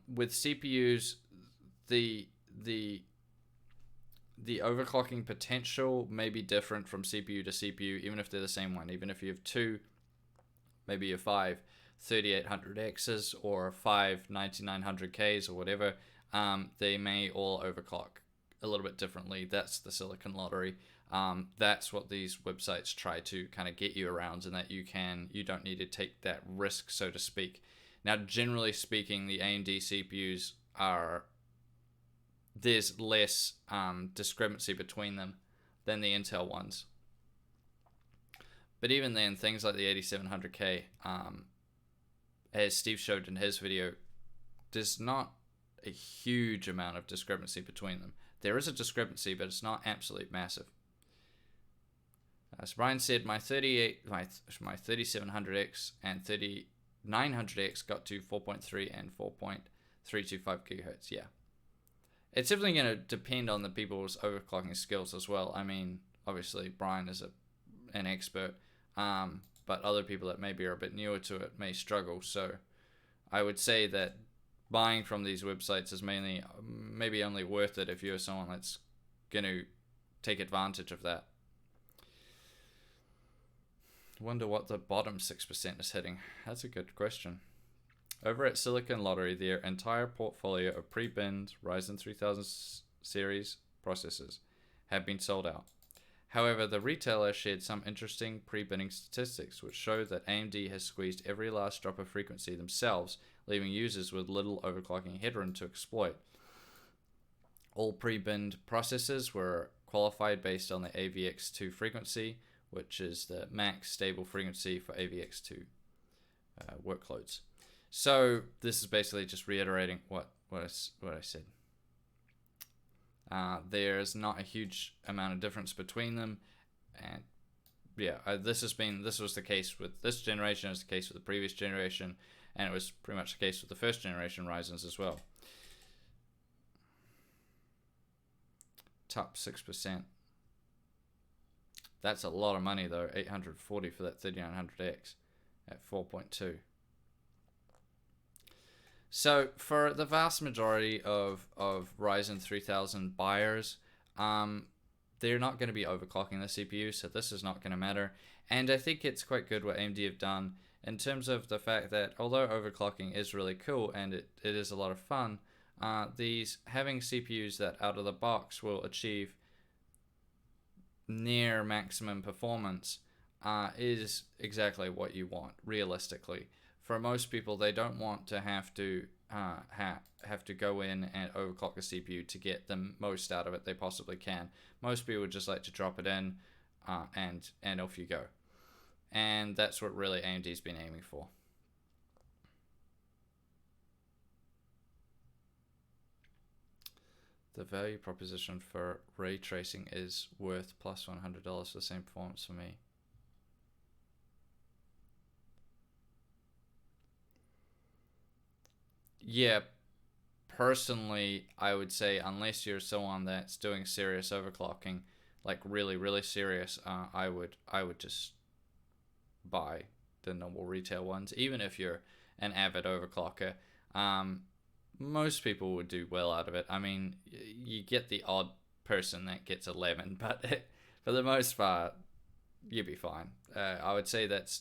with CPUs, the overclocking potential may be different from CPU to CPU, even if they're the same one. Even if you have two, maybe you have 5 3800Xs or 5 9900Ks or whatever, they may all overclock a little bit differently. That's the Silicon Lottery. That's what these websites try to kind of get you around, and that you don't need to take that risk, so to speak. Now, generally speaking, the AMD CPUs are there's less discrepancy between them than the Intel ones. But even then, things like the 8700K, as Steve showed in his video, there's not a huge amount of discrepancy between them. There is a discrepancy, but it's not absolutely massive. As Brian said, my 3700X and 3900X got to 4.3 and 4.325 gigahertz. Yeah, it's definitely going to depend on the people's overclocking skills as well. I mean, obviously Brian is an expert, but other people that maybe are a bit newer to it may struggle. So I would say that buying from these websites is maybe only worth it if you're someone that's going to take advantage of that. Wonder what the bottom 6% is hitting. That's a good question. Over at Silicon Lottery, their entire portfolio of pre-binned Ryzen 3000 series processors have been sold out. However, the retailer shared some interesting pre-binning statistics which show that AMD has squeezed every last drop of frequency themselves, leaving users with little overclocking headroom to exploit. All pre-binned processors were qualified based on the AVX2 frequency, which is the max stable frequency for AVX2 workloads. So this is basically just reiterating what I said. There's not a huge amount of difference between them, and yeah, this was the case with this generation, it's the case with the previous generation, and it was pretty much the case with the first generation Ryzens as well. Top 6%. That's a lot of money though, $840 for that 3900X at 4.2. So for the vast majority of Ryzen 3000 buyers, they're not going to be overclocking the CPU, so this is not going to matter. And I think it's quite good what AMD have done in terms of the fact that although overclocking is really cool and it is a lot of fun, having CPUs that out of the box will achieve near maximum performance is exactly what you want realistically. For most people, they don't want to have to go in and overclock the CPU to get the most out of it they possibly can. Most people would just like to drop it in and off you go. And that's what really AMD's been aiming for. The value proposition for ray tracing is worth plus $100 for the same performance for me. Yeah, personally, I would say unless you're someone that's doing serious overclocking, like really, really serious, I would just buy the normal retail ones. Even if you're an avid overclocker, most people would do well out of it. I mean, you get the odd person that gets 11, but for the most part, you'd be fine. I would say that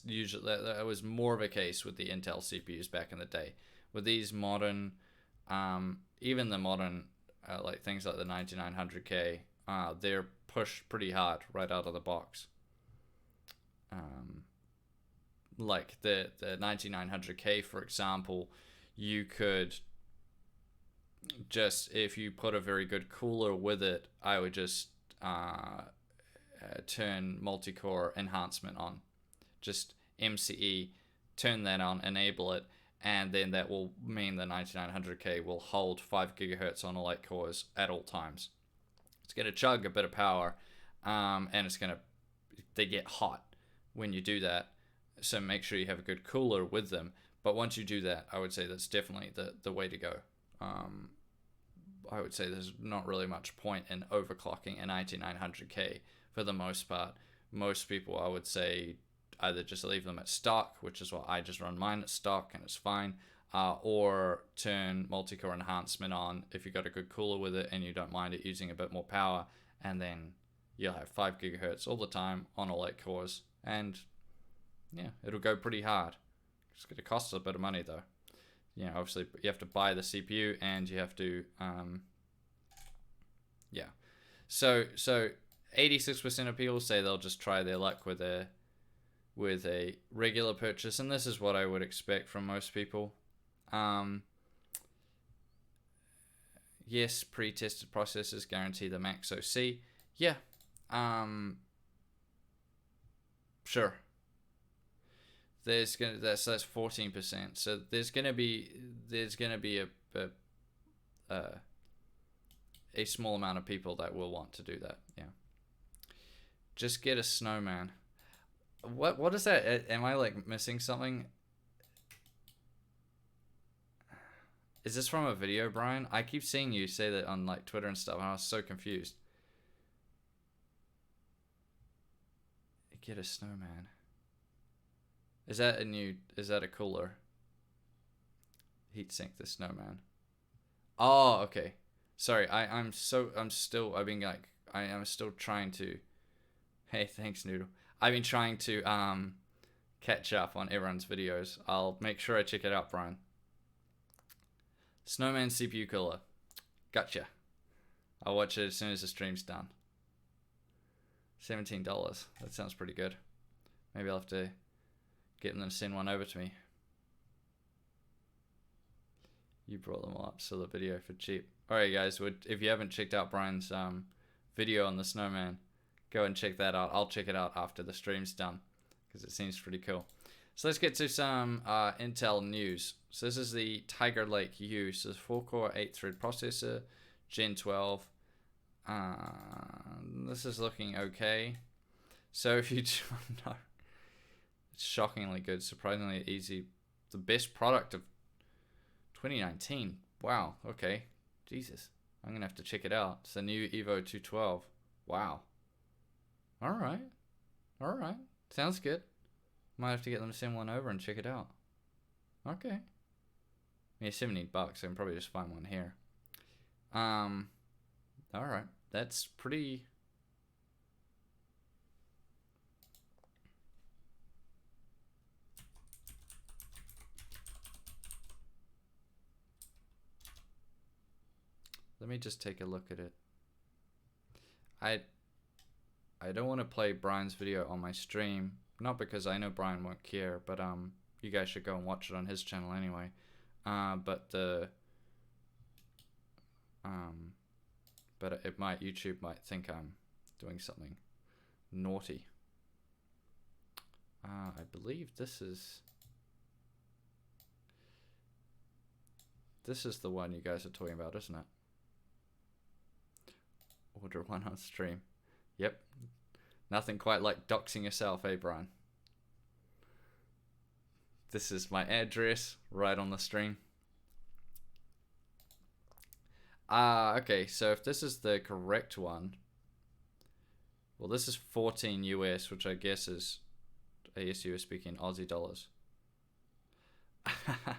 was more of a case with the Intel CPUs back in the day. With these modern, even the modern, like things like the 9900K, they're pushed pretty hard right out of the box. Like the 9900K, for example, you could just, if you put a very good cooler with it, I would just turn multi-core enhancement on. Just MCE, turn that on, enable it, and then that will mean the 9900K will hold 5 gigahertz on all 8 cores at all times. It's going to chug a bit of power, and they get hot when you do that, so make sure you have a good cooler with them. But once you do that, I would say that's definitely the way to go. I would say there's not really much point in overclocking a 9900K for the most part. Most people, I would say, either just leave them at stock, which is what I just run mine at stock and it's fine, or turn multi-core enhancement on if you've got a good cooler with it and you don't mind it using a bit more power, and then you'll have 5 gigahertz all the time on all 8 cores, and yeah, it'll go pretty hard. It's going to cost a bit of money though. You know, obviously you have to buy the CPU and you have to, yeah. So 86% of people say they'll just try their luck with a regular purchase, and this is what I would expect from most people. Yes, pre-tested processors guarantee the max OC. Yeah. Sure. That's 14%. So there's gonna be a small amount of people that will want to do that. Yeah. Just get a snowman. What is that? Am I like missing something? Is this from a video, Brian? I keep seeing you say that on like Twitter and stuff, and I was so confused. Get a snowman. Is that a cooler? Heatsink the snowman. Oh, okay. Sorry, I'm still trying to. Hey, thanks, Noodle. I've been trying to catch up on everyone's videos. I'll make sure I check it out, Brian. Snowman CPU cooler. Gotcha. I'll watch it as soon as the stream's done. $17. That sounds pretty good. Maybe I'll have to get them to send one over to me. You brought them all up, so the video for cheap. Alright guys, if you haven't checked out Brian's video on the snowman, go and check that out. I'll check it out after the stream's done, because it seems pretty cool. So let's get to some Intel news. So this is the Tiger Lake U. So it's 4-core, 8-thread processor, Gen 12. This is looking okay. So if you don't know, it's shockingly good, surprisingly easy. The best product of 2019. Wow, okay. Jesus. I'm going to have to check it out. It's the new Evo 212. Wow. Alright. Alright. Sounds good. Might have to get them to send one over and check it out. Okay. Yeah, $17. I can probably just find one here. Alright. That's pretty... Let me just take a look at it. I don't want to play Brian's video on my stream, not because I know Brian won't care, but you guys should go and watch it on his channel anyway. But YouTube might think I'm doing something naughty. I believe this is the one you guys are talking about, isn't it? Order one on stream. Yep. Nothing quite like doxing yourself, eh, Brian? This is my address right on the stream. Okay, so if this is the correct one, well, this is 14 US, which I guess is, I guess you were speaking Aussie dollars. Yeah,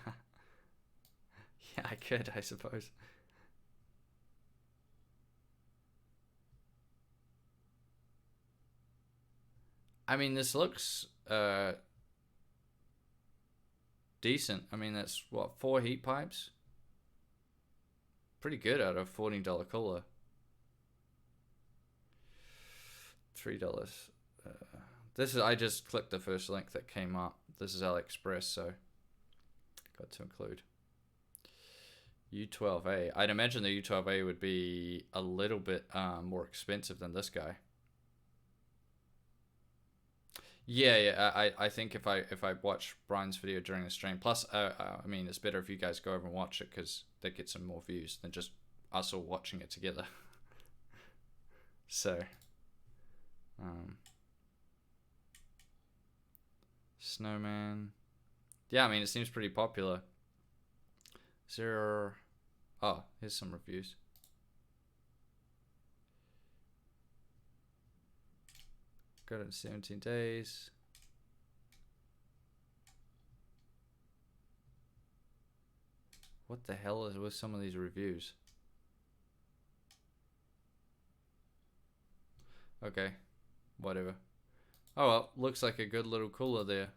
I could, I suppose. I mean, this looks decent. I mean, that's what, 4 heat pipes? Pretty good out of $14 cooler. $3. This is, I just clicked the first link that came up. This is AliExpress, so got to include. U12A. I'd imagine the U12A would be a little bit more expensive than this guy. Yeah. I think if I watch Brian's video during the stream, plus I mean, it's better if you guys go over and watch it, because they get some more views than just us all watching it together. So, snowman. Yeah, I mean, it seems pretty popular. Oh, here's some reviews. Got it in 17 days. What the hell is with some of these reviews? Okay, whatever. Oh well, looks like a good little cooler there.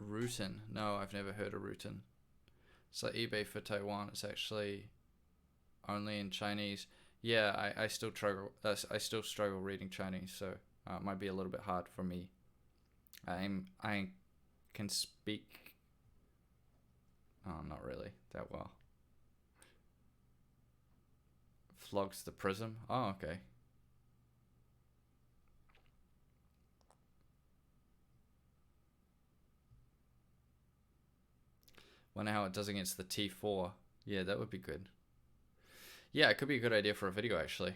Rutan. No, I've never heard of Rutan. It's like eBay for Taiwan. It's actually only in Chinese. Yeah, I still struggle reading Chinese, so it might be a little bit hard for me. I can speak. Oh, not really that well. Flogs the prism. Oh, okay. Wonder how it does against the T4. Yeah, that would be good. Yeah, it could be a good idea for a video, actually.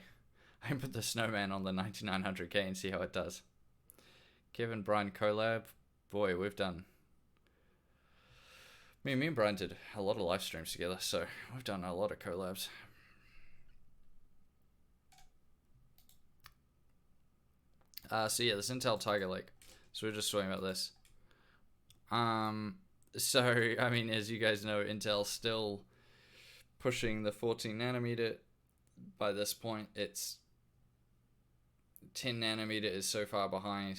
I can put the snowman on the 9900K and see how it does. Kevin, Brian collab. Boy, we've done... Me and Brian did a lot of live streams together, so we've done a lot of collabs. So yeah, this Intel Tiger Lake. So we're just talking about this. So, I mean, as you guys know, Intel's still pushing the 14 nanometer. By this point, it's 10 nanometer is so far behind.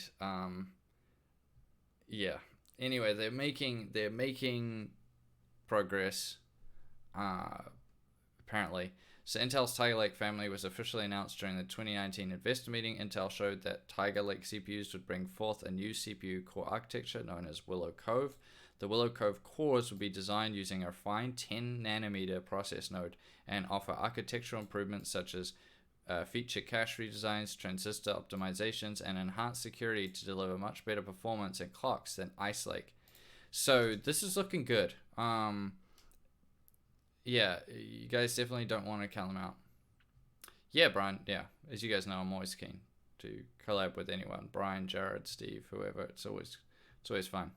Yeah. Anyway, they're making progress. Apparently. So Intel's Tiger Lake family was officially announced during the 2019 investor meeting. Intel showed that Tiger Lake CPUs would bring forth a new CPU core architecture known as Willow Cove. The Willow Cove cores would be designed using a refined 10 nanometer process node and offer architectural improvements such as feature cache redesigns, transistor optimizations, and enhanced security to deliver much better performance and clocks than Ice Lake. So this is looking good. Yeah, you guys definitely don't want to count them out. Yeah, Brian, yeah. As you guys know, I'm always keen to collab with anyone. Brian, Jared, Steve, whoever. It's always fun.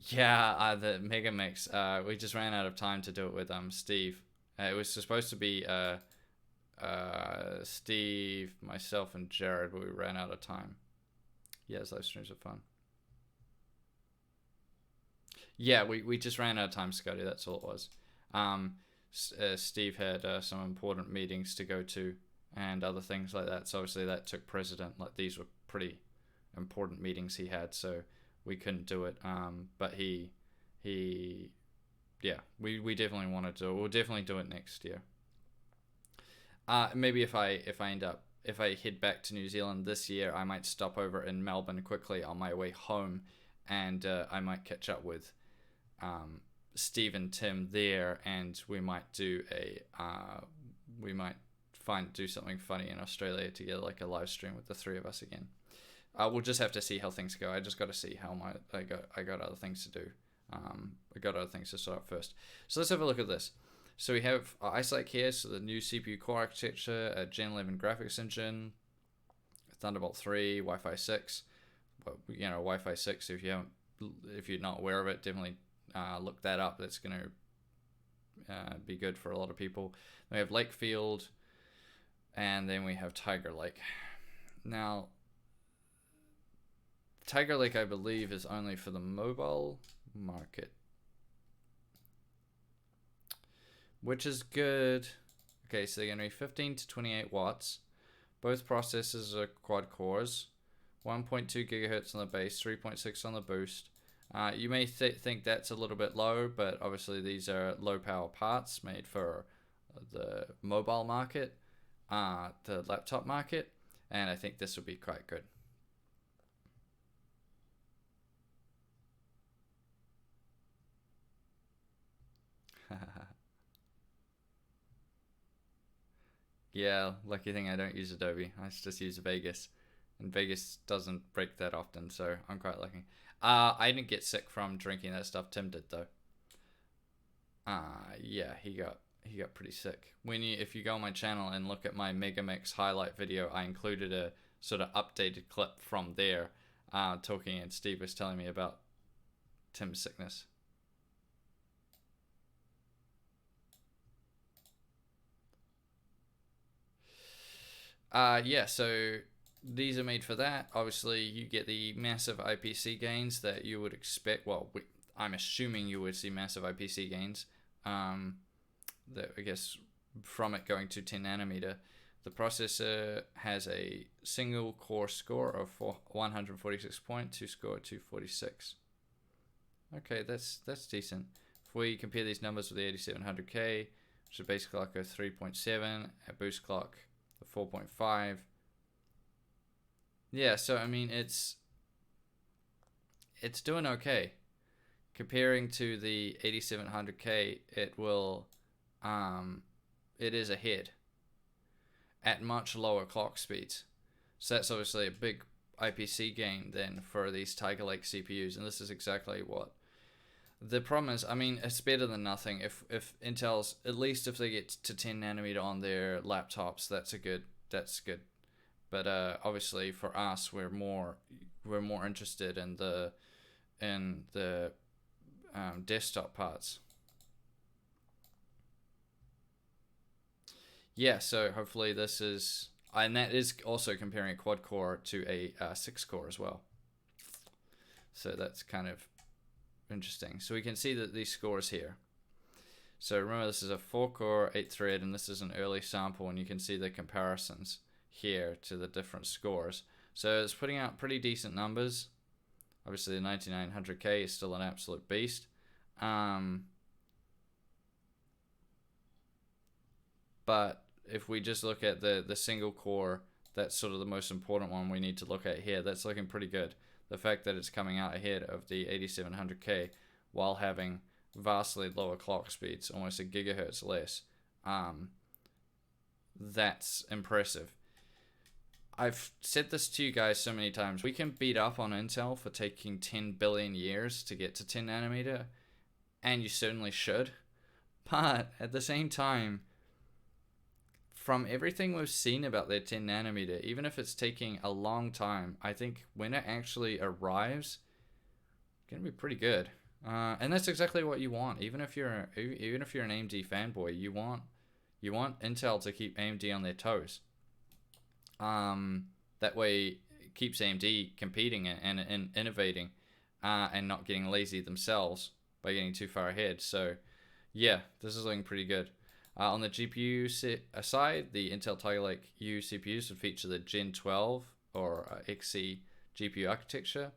Yeah, the Mega Mix. We just ran out of time to do it with Steve. It was supposed to be Steve, myself, and Jared, but we ran out of time. Yeah, those live streams are fun. Yeah, we just ran out of time, Scotty. That's all it was. Steve had some important meetings to go to and other things like that. So obviously that took precedent. Like these were pretty important meetings he had, so we couldn't do it. But he, yeah, we definitely want to do it. We'll definitely do it next year. Maybe if I head back to New Zealand this year, I might stop over in Melbourne quickly on my way home, and I might catch up with Steve and Tim there, and we might do do something funny in Australia together, like a live stream with the three of us again. We'll just have to see how things go. I just got to see how I got other things to do. I got other things to sort out first. So let's have a look at this. So we have Ice Lake here, so the new CPU core architecture, a Gen 11 graphics engine, Thunderbolt 3, Wi-Fi 6. But you know, Wi-Fi 6. If you're not aware of it, definitely look that up. That's going to be good for a lot of people. We have Lakefield, and then we have Tiger Lake. Now, Tiger Lake, I believe, is only for the mobile market, which is good. Okay, so they're going to be 15 to 28 watts. Both processors are quad cores, 1.2 gigahertz on the base, 3.6 on the boost. You may think that's a little bit low, but obviously these are low power parts made for the mobile market, the laptop market, and I think this would be quite good. Yeah, lucky thing I don't use Adobe. I just use Vegas, and Vegas doesn't break that often, so I'm quite lucky. I didn't get sick from drinking that stuff. Tim did though. Yeah, he got pretty sick. If you go on my channel and look at my Megamix highlight video, I included a sort of updated clip from there, talking, and Steve was telling me about Tim's sickness. Yeah, so these are made for that. Obviously, you get the massive IPC gains that you would expect. Well, I'm assuming you would see massive IPC gains. That I guess from it going to 10 nanometer. The processor has a single core score of 146 point, two score 246. Okay, that's decent. If we compare these numbers with the 8700K, which is basically like a 3.7, a boost clock, a 4.5. Yeah, so I mean it's it's doing okay. Comparing to the 8700K, it is ahead at much lower clock speeds. So that's obviously a big IPC gain then for these Tiger Lake CPUs, and this is exactly what the problem is. I mean, it's better than nothing. If Intel's, at least if they get to 10 nanometer on their laptops, that's good. But obviously for us, we're more interested in the desktop parts. Yeah, so hopefully this is, and that is also comparing a quad core to a 6 core as well. So that's kind of interesting. So we can see that these scores here. So remember, this is a 4 core, 8 thread, and this is an early sample, and you can see the comparisons here to the different scores. So it's putting out pretty decent numbers. Obviously the 9900K is still an absolute beast. But if we just look at the single core, that's sort of the most important one we need to look at here. That's looking pretty good. The fact that it's coming out ahead of the 8700K while having vastly lower clock speeds, almost a gigahertz less, that's impressive. I've said this to you guys so many times. We can beat up on Intel for taking 10 billion years to get to 10 nanometer, and you certainly should. But at the same time, from everything we've seen about their 10 nanometer, even if it's taking a long time, I think when it actually arrives, it's gonna be pretty good. And that's exactly what you want. Even if you're an AMD fanboy, you want Intel to keep AMD on their toes. That way it keeps AMD competing and innovating, and not getting lazy themselves by getting too far ahead. So yeah, this is looking pretty good. On the GPU side, the Intel Tiger Lake U CPUs would feature the Gen 12 or XE GPU architecture.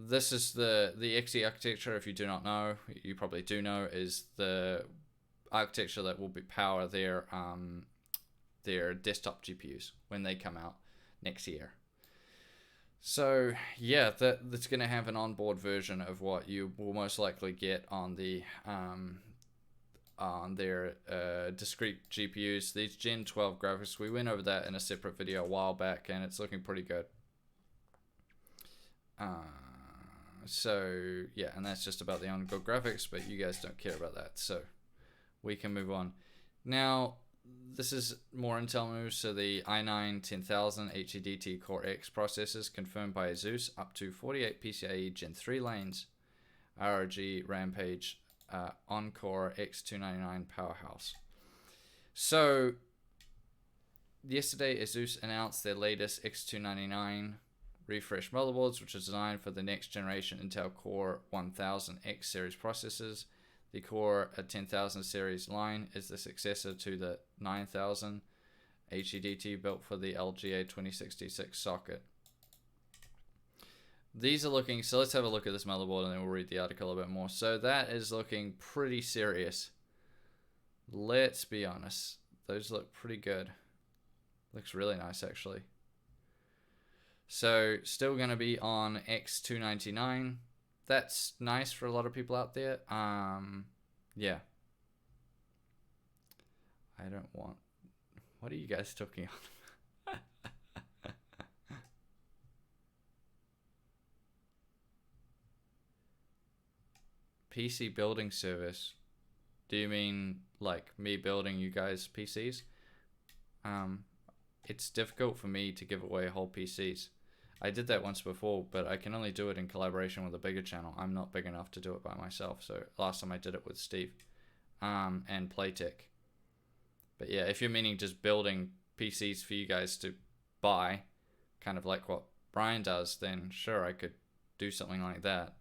This is the XE architecture. If you do not know, you probably do know, is the architecture that will power their desktop GPUs when they come out next year. So yeah, that's going to have an onboard version of what you will most likely get on their discrete GPUs. These Gen 12 graphics, we went over that in a separate video a while back, and it's looking pretty good. So yeah, and that's just about the onboard graphics, but you guys don't care about that, so we can move on. Now, this is more Intel news. So the i9-10000 HEDT Core X processors confirmed by ASUS, up to 48 PCIe Gen 3 lanes, ROG Rampage Encore X299 powerhouse. So yesterday ASUS announced their latest X299 refresh motherboards, which is designed for the next generation Intel Core 1000X series processors. The Core 10000 series line is the successor to the 9000 HEDT built for the LGA 2066 socket. These are looking, so let's have a look at this motherboard and then we'll read the article a bit more. So that is looking pretty serious. Let's be honest. Those look pretty good. Looks really nice actually. So still going to be on X299. That's nice for a lot of people out there. Yeah. I don't want... What are you guys talking on? PC building service. Do you mean like me building you guys PCs? It's difficult for me to give away whole PCs. I did that once before, but I can only do it in collaboration with a bigger channel. I'm not big enough to do it by myself. So last time I did it with Steve and Playtech. But yeah, if you're meaning just building PCs for you guys to buy, kind of like what Brian does, then sure, I could do something like that.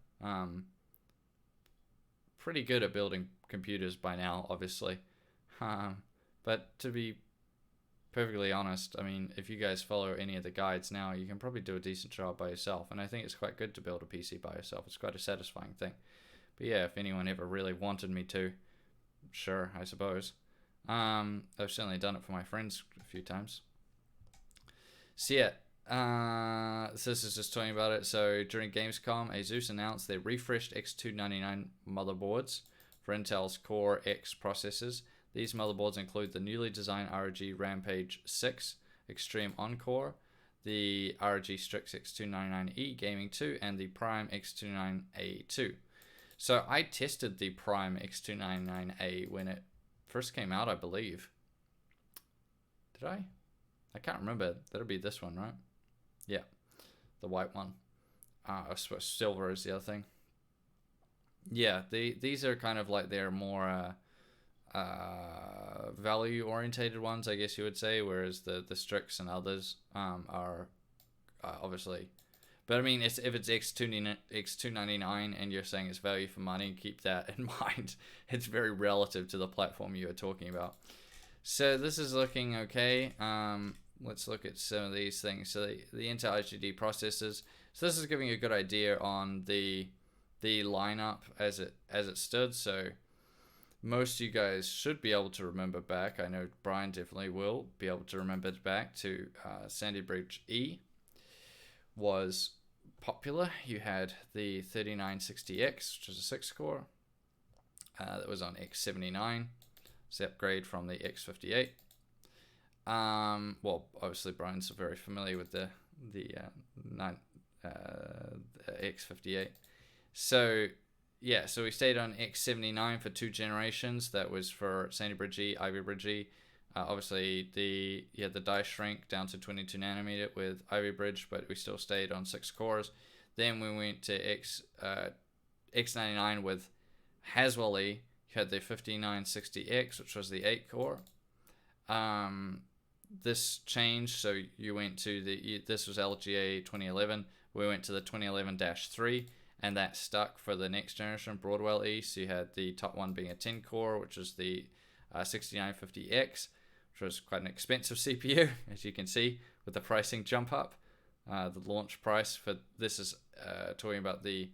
Pretty good at building computers by now, obviously. But to be perfectly honest, I mean, if you guys follow any of the guides now, you can probably do a decent job by yourself. And I think it's quite good to build a PC by yourself. It's quite a satisfying thing. But yeah, if anyone ever really wanted me to, sure, I suppose. I've certainly done it for my friends a few times. So yeah, So this is just talking about it. So during Gamescom, Asus announced their refreshed X299 motherboards for Intel's Core X processors. These motherboards include the newly designed ROG Rampage 6 Extreme Encore, the ROG Strix X299E Gaming 2, and the Prime X299A2. So I tested the Prime X299A when it first came out, I believe. Did I? I can't remember. That'll be this one, right? Yeah, the white one. I suppose silver is the other thing. Yeah, these are kind of like their more value orientated ones, I guess you would say, whereas the Strix and others are obviously. But I mean, if it's X299 and you're saying it's value for money, keep that in mind. It's very relative to the platform you are talking about. So this is looking okay. Let's look at some of these things. So the Intel HEDT processors. So this is giving you a good idea on the lineup as it stood. So most of you guys should be able to remember back. I know Brian definitely will be able to remember back to Sandy Bridge E was popular. You had the 3960X, which was a 6-core. That was on X79. It's the upgrade from the X58. Well, obviously Brian's very familiar with the X58. So yeah, so we stayed on X79 for 2 generations. That was for Sandy Bridge E, Ivy Bridge E. Obviously you had the die shrink down to 22 nanometer with Ivy Bridge, but we still stayed on 6 cores. Then we went to X99 with Haswell E. You had the 5960X, which was the 8-core. This changed, so you went to this was LGA 2011. We went to the 2011-3, and that stuck for the next generation Broadwell E. So you had the top one being a 10-core, which was the 6950X, which was quite an expensive CPU, as you can see, with the pricing jump up. The launch price for this is talking about the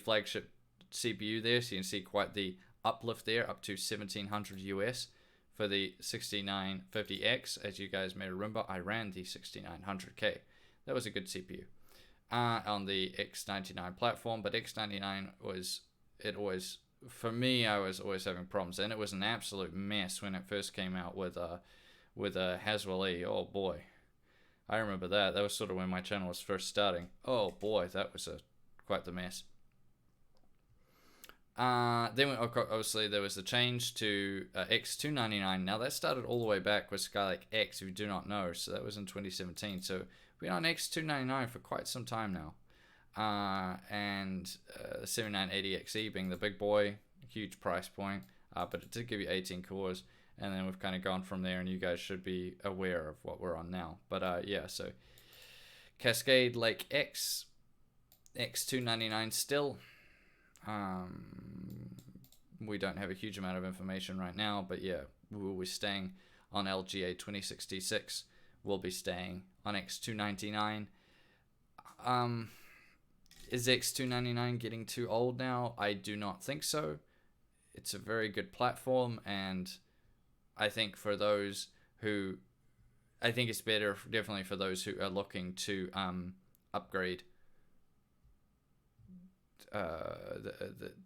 flagship CPU there, so you can see quite the uplift there, up to 1700 US for the 6950X. As you guys may remember, I ran the 6900K. That was a good CPU on the X99 platform, but X99 was, for me, I was always having problems, and it was an absolute mess when it first came out with a Haswell E. Oh boy, I remember that. That was sort of when my channel was first starting. Oh boy, that was quite the mess. Then obviously there was the change to X299. Now that started all the way back with Skylake X, if you do not know. So that was in 2017. So we've been on X299 for quite some time now. And the 7980XE being the big boy, huge price point, but it did give you 18 cores. And then we've kind of gone from there, and you guys should be aware of what we're on now. But yeah, so Cascade Lake X, X299 still. We don't have a huge amount of information right now, but yeah, we'll be staying on LGA 2066. We'll be staying on X299. Is X299 getting too old now? I do not think so. It's a very good platform, and I think for those who, I think it's better definitely for those who are looking to upgrade.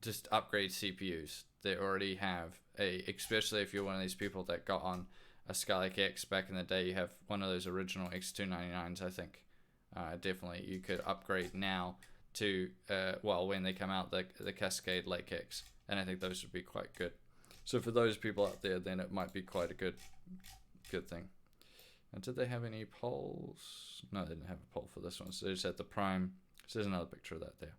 Just upgrade CPUs. They already have especially if you're one of these people that got on a Skylake X back in the day, you have one of those original X299s, I think. Definitely you could upgrade now to, when they come out, the Cascade Lake X, and I think those would be quite good. So for those people out there, then it might be quite a good thing. And did they have any polls? No, they didn't have a poll for this one, so they just had the Prime. So there's another picture of that there.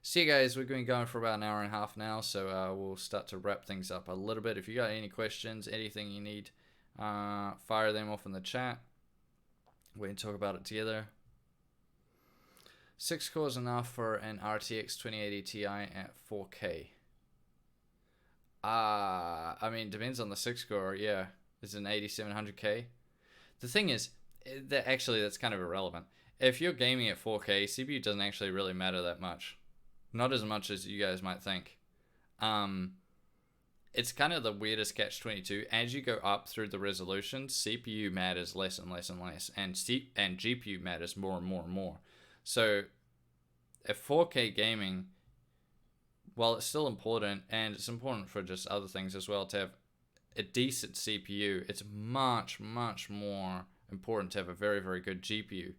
So yeah, guys, we've been going for about an hour and a half now, so we'll start to wrap things up a little bit. If you got any questions, anything you need, fire them off in the chat. We can talk about it together. 6 cores enough for an RTX 2080 Ti at 4K. I mean, depends on the 6-core, yeah. It's an 8700K. The thing is, that's kind of irrelevant. If you're gaming at 4K, CPU doesn't actually really matter that much. Not as much as you guys might think. it's kind of the weirdest catch-22. As you go up through the resolution, CPU matters less and less and less, and GPU matters more and more and more. So if 4K gaming, while it's still important, and it's important for just other things as well, to have a decent CPU, it's much, much more important to have a very, very good GPU.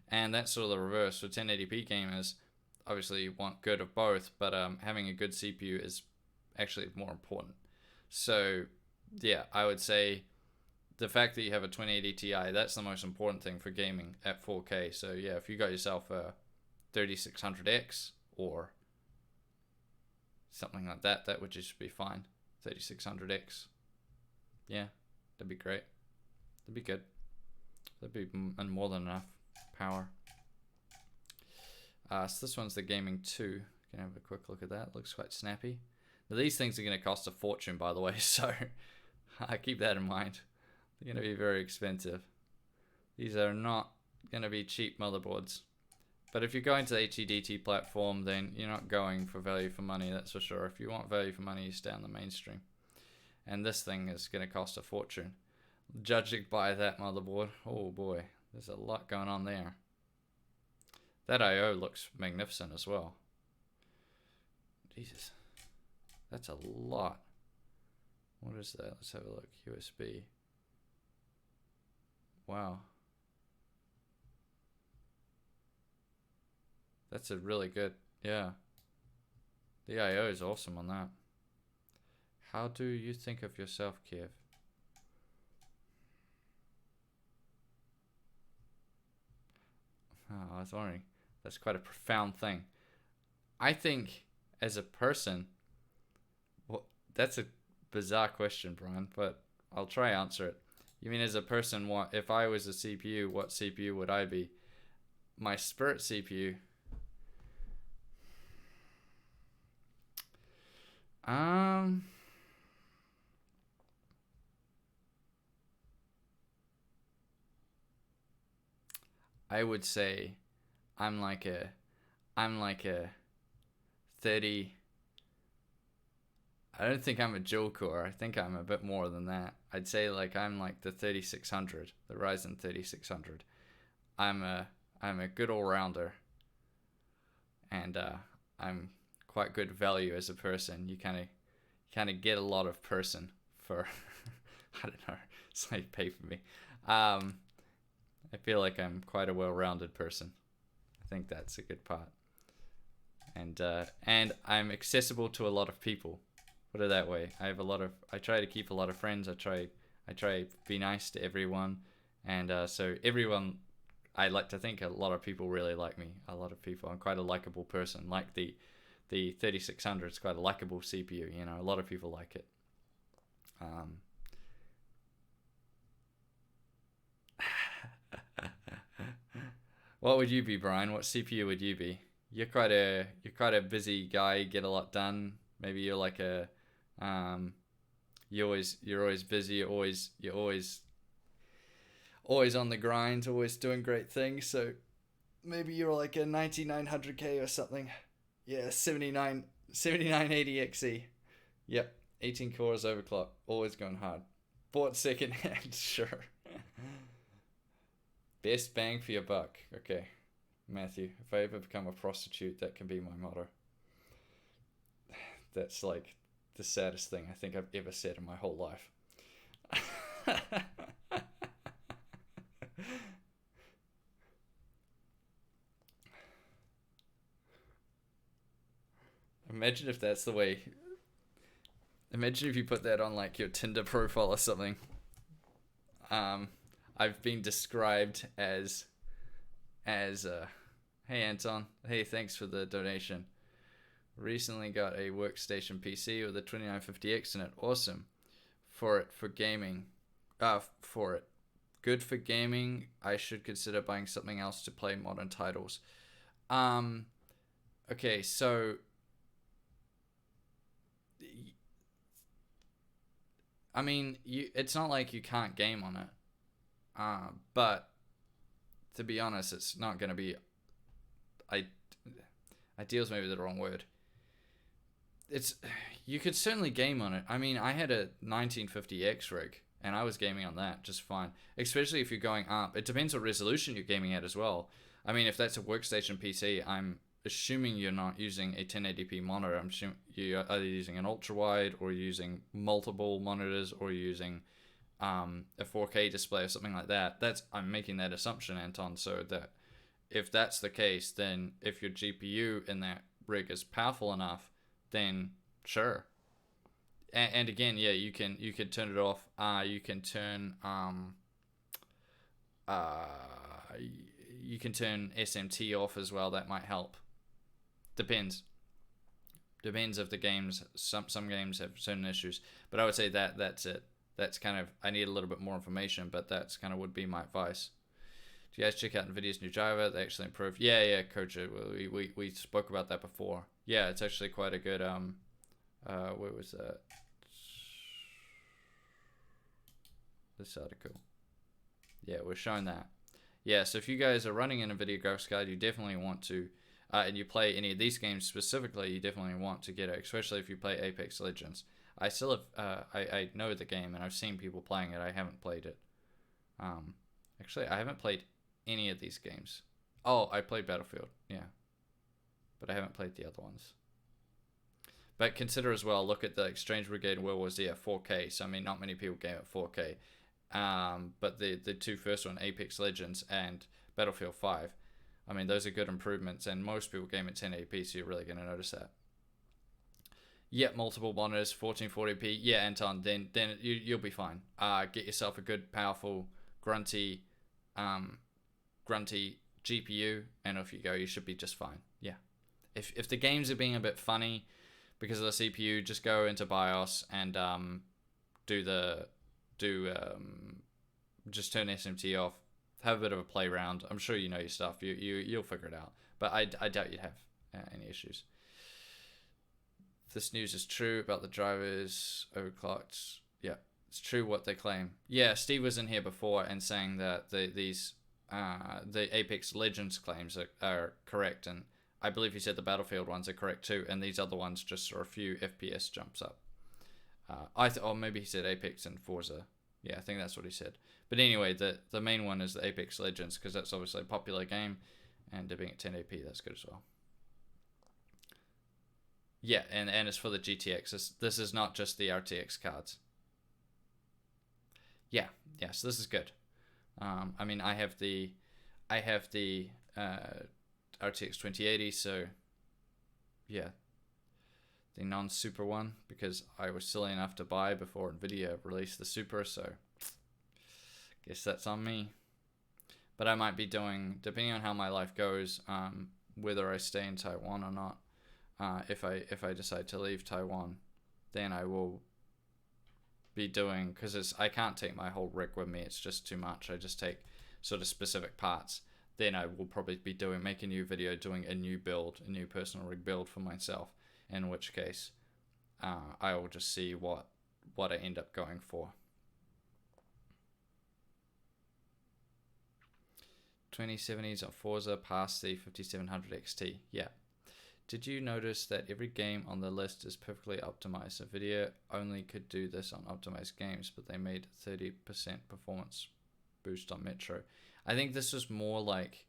And that's sort of the reverse. For 1080p gamers, obviously you want good of both, but having a good CPU is actually more important. So yeah, I would say the fact that you have a 2080 Ti, that's the most important thing for gaming at 4K. So yeah, if you got yourself a 3600X or something like that, that would just be fine. 3600X. Yeah, that'd be great. That'd be good. That'd be more than enough power. So this one's the Gaming 2. You can have a quick look at that. Looks quite snappy. Now, these things are going to cost a fortune, by the way, so I keep that in mind. They're going to be very expensive. These are not going to be cheap motherboards. But if you're going to the HEDT platform, then you're not going for value for money, that's for sure. If you want value for money, you stay on the mainstream. And this thing is going to cost a fortune. Judging by that motherboard, oh boy, there's a lot going on there. That I/O looks magnificent as well. Jesus, that's a lot. What is that? Let's have a look. USB. Wow. That's a really good, yeah. The I/O is awesome on that. How do you think of yourself, Kiev? Oh, I was wondering. That's quite a profound thing. I think, as a person, well, that's a bizarre question, Brian, but I'll try answer it. You mean as a person, what if I was a CPU, what CPU would I be? My Spirit CPU. I would say I'm like a 30. I don't think I'm a dual core. I think I'm a bit more than that. I'd say like I'm like the 3600, the Ryzen 3600. I'm a good all-rounder, and I'm quite good value as a person. You kind of get a lot of person for I don't know. It's like pay for me. I feel like I'm quite a well-rounded person. I think that's a good part. And I'm accessible to a lot of people. Put it that way. I try to keep a lot of friends. I try to be nice to everyone, and so everyone. I like to think a lot of people really like me. A lot of people. I'm quite a likable person. Like the 3600 is quite a likable CPU. You know, a lot of people like it. What would you be, Brian? What CPU would you be? You're quite a busy guy. You get a lot done. Maybe you're like a you're always busy. You're always on the grind. Always doing great things. So maybe you're like a 9900K or something. Yeah, 7980XE. Yep, 18 cores overclock. Always going hard. Bought second hand, sure. Best bang for your buck. Okay, Matthew, if I ever become a prostitute, that can be my motto. That's like the saddest thing I think I've ever said in my whole life. Imagine if that's the way. Imagine if you put that on like your Tinder profile or something. I've been described as hey Anton, hey, thanks for the donation. Recently got a workstation PC with a 2950X in it. Awesome. For gaming. For it. Good for gaming. I should consider buying something else to play modern titles. Okay, so I mean, it's not like you can't game on it. But to be honest, it's not going to be ideal's maybe the wrong word. it's you could certainly game on it. I mean, I had a 1950X rig, and I was gaming on that just fine. Especially if you're going up. It depends what resolution you're gaming at as well. I mean, if that's a workstation PC, I'm assuming you're not using a 1080p monitor. I'm assuming you're either using an ultra wide, or using multiple monitors, or using a 4K display or something like that. I'm making that assumption, Anton. So that if that's the case, then if your GPU in that rig is powerful enough, then sure. And again, yeah, you can turn it off. You can turn uh, you can turn SMT off as well. That might help. Depends. Depends if the games. Some games have certain issues, but I would say that's it. That's kind of, I need a little bit more information, but that's kind of would be my advice. Do you guys check out Nvidia's new driver? They actually improved. Yeah, Coach. We spoke about that before. Yeah, it's actually quite a good where was that? This article. Yeah, we're showing that. Yeah, so if you guys are running an Nvidia graphics card, you definitely want to, and you play any of these games specifically, you definitely want to get it, especially if you play Apex Legends. I still have, I know the game, and I've seen people playing it. I haven't played it. Actually, I haven't played any of these games. Oh, I played Battlefield, yeah. But I haven't played the other ones. But consider as well, look at the Exchange Brigade and World War Z at 4K. So, I mean, not many people game at 4K. But the two first one, Apex Legends and Battlefield 5, I mean, those are good improvements. And most people game at 1080p, so you're really going to notice that. Yeah, multiple monitors, 1440p. Yeah, Anton, then you'll be fine. Get yourself a good, powerful, grunty GPU, and off you go. You should be just fine. Yeah. If the games are being a bit funny because of the CPU, just go into BIOS and just turn SMT off. Have a bit of a play around. I'm sure you know your stuff. You'll figure it out. But I doubt you'd have any issues. This news is true about the drivers overclocked. Yeah, it's true what they claim. Yeah, Steve was in here before and saying that the Apex Legends claims are correct, and I believe he said the Battlefield ones are correct too, and these other ones just are a few FPS jumps up. Or maybe he said Apex and Forza. Yeah, I think that's what he said. But anyway, the main one is the Apex Legends, because that's obviously a popular game, and being at 1080p, that's good as well. Yeah, and it's for the GTX. This is not just the RTX cards. Yeah, so this is good. I mean, I have the RTX 2080, so yeah, the non-super one, because I was silly enough to buy before Nvidia released the super, so guess that's on me. But I might be doing, depending on how my life goes, whether I stay in Taiwan or not. If I decide to leave Taiwan, then I will be doing, because I can't take my whole rig with me, it's just too much. I just take sort of specific parts. Then I will probably be make a new video doing a new build, a new personal rig build for myself, in which case I will just see what I end up going for. 2070s on Forza past the 5700 XT. Yeah. Did you notice that every game on the list is perfectly optimized? Nvidia only could do this on optimized games, but they made 30% performance boost on Metro. I think this was more like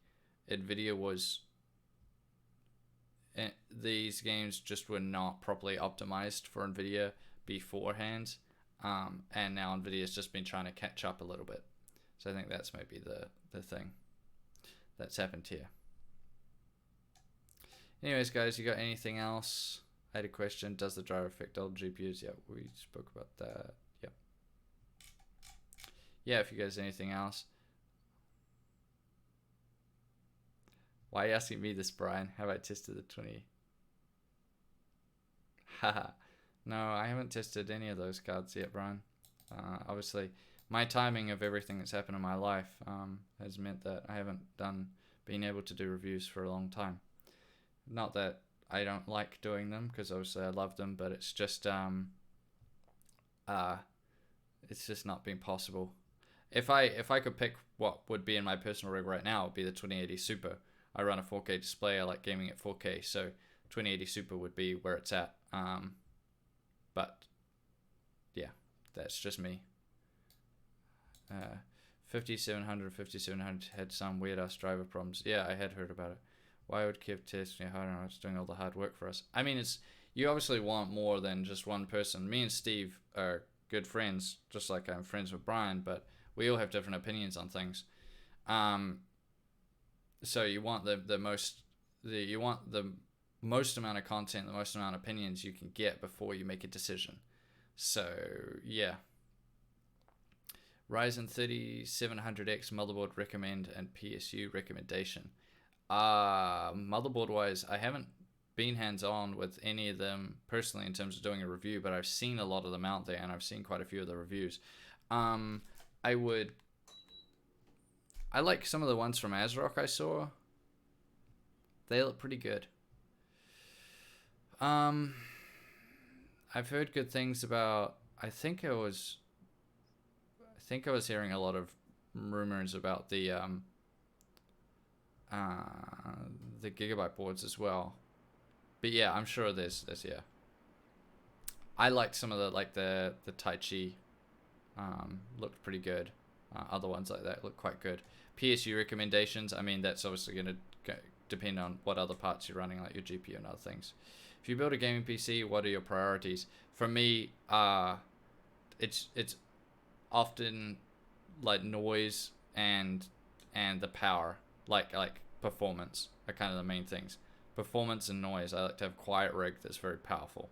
Nvidia was... These games just were not properly optimized for Nvidia beforehand, and now Nvidia's just been trying to catch up a little bit. So I think that's maybe the thing that's happened here. Anyways, guys, you got anything else? I had a question. Does the driver affect old GPUs? Yeah, we spoke about that. Yep. Yeah, if you guys anything else. Why are you asking me this, Brian? Have I tested the 20? Haha. No, I haven't tested any of those cards yet, Brian. Obviously, my timing of everything that's happened in my life has meant that I haven't been able to do reviews for a long time. Not that I don't like doing them, because obviously I love them, but it's just not been possible. If I could pick what would be in my personal rig right now, it would be the 2080 Super. I run a 4K display. I like gaming at 4K, so 2080 Super would be where it's at. But yeah, that's just me. 5700 had some weird ass driver problems. Yeah, I had heard about it. Why would Kev test? Yeah, I don't know. It's doing all the hard work for us. I mean, it's, you obviously want more than just one person. Me and Steve are good friends, just like I'm friends with Brian, but we all have different opinions on things. So you want the most amount of content, the most amount of opinions you can get before you make a decision. So yeah. Ryzen 3700X motherboard recommend and PSU recommendation. Motherboard wise, I haven't been hands-on with any of them personally in terms of doing a review, but I've seen a lot of them out there, and I've seen quite a few of the reviews. I like some of the ones from ASRock I saw. They look pretty good. I've heard good things about, I think I was hearing a lot of rumors about the Gigabyte boards as well. But yeah, I'm sure there's yeah. I liked some of the Tai Chi, looked pretty good. Other ones like that look quite good. PSU recommendations, I mean, that's obviously going to depend on what other parts you're running, like your GPU and other things. If you build a gaming PC, what are your priorities? For me, it's often like noise and the power, like performance are kind of the main things. Performance and noise. I like to have a quiet rig that's very powerful.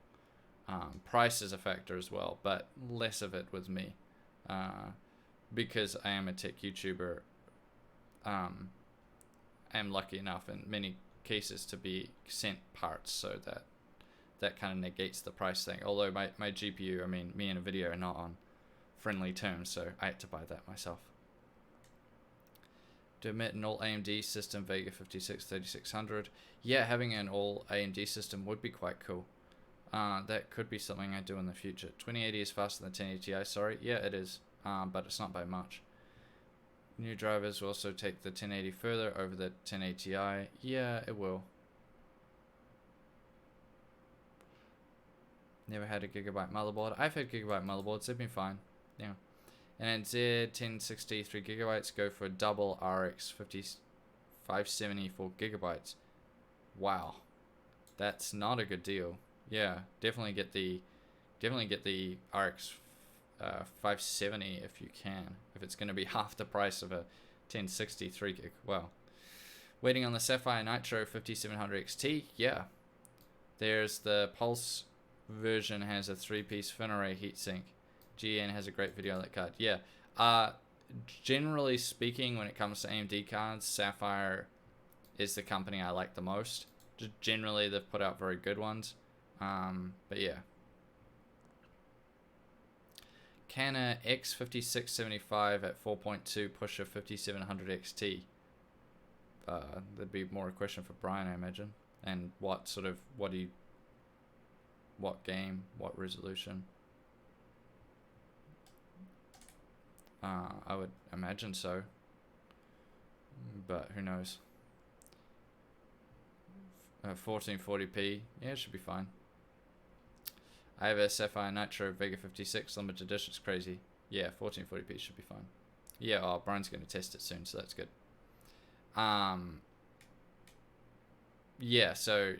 Price is a factor as well, but less of it with me, because I am a tech YouTuber. I am lucky enough in many cases to be sent parts, so that kind of negates the price thing. Although my GPU, I mean, me and Nvidia are not on friendly terms, so I had to buy that myself. To admit an all AMD system, Vega 56-3600. Yeah, having an all AMD system would be quite cool. That could be something I do in the future. 2080 is faster than 1080 Ti, sorry. Yeah, it is, but it's not by much. New drivers will also take the 1080 further over the 1080 Ti. Yeah, it will. Never had a Gigabyte motherboard. I've had Gigabyte motherboards, they've been fine. Yeah. And then Z1060 3GB, go for a double RX 574 GB. Wow, that's not a good deal. Yeah, definitely get the RX 570 if you can. If it's going to be half the price of a 1060 3GB. Wow. Waiting on the Sapphire Nitro 5700 XT. Yeah. There's the Pulse version, has a 3-piece fin array heatsink. GN has a great video on that card. Yeah. Generally speaking, when it comes to AMD cards, Sapphire is the company I like the most. Just generally, they've put out very good ones. But yeah. Can a X5675 at 4.2 push a 5700 XT? That'd be more a question for Brian, I imagine. And what game, what resolution? I would imagine so, but who knows. 1440p, yeah, it should be fine. I have a Sapphire Nitro Vega 56 limited edition. It's crazy. Yeah, 1440p should be fine. Yeah, Brian's going to test it soon, so that's good. Yeah, so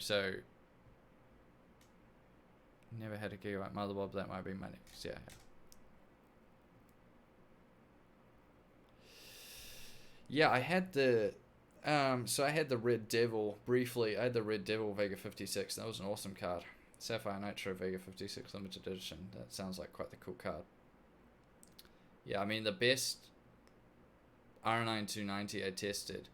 never had a Gigabyte motherboard, but that might be my next. Yeah. Yeah, I had the I had the Red Devil briefly. I had the Red Devil Vega 56. That was an awesome card. Sapphire Nitro Vega 56 limited edition. That sounds like quite the cool card. Yeah, I mean, the best R9 290 I tested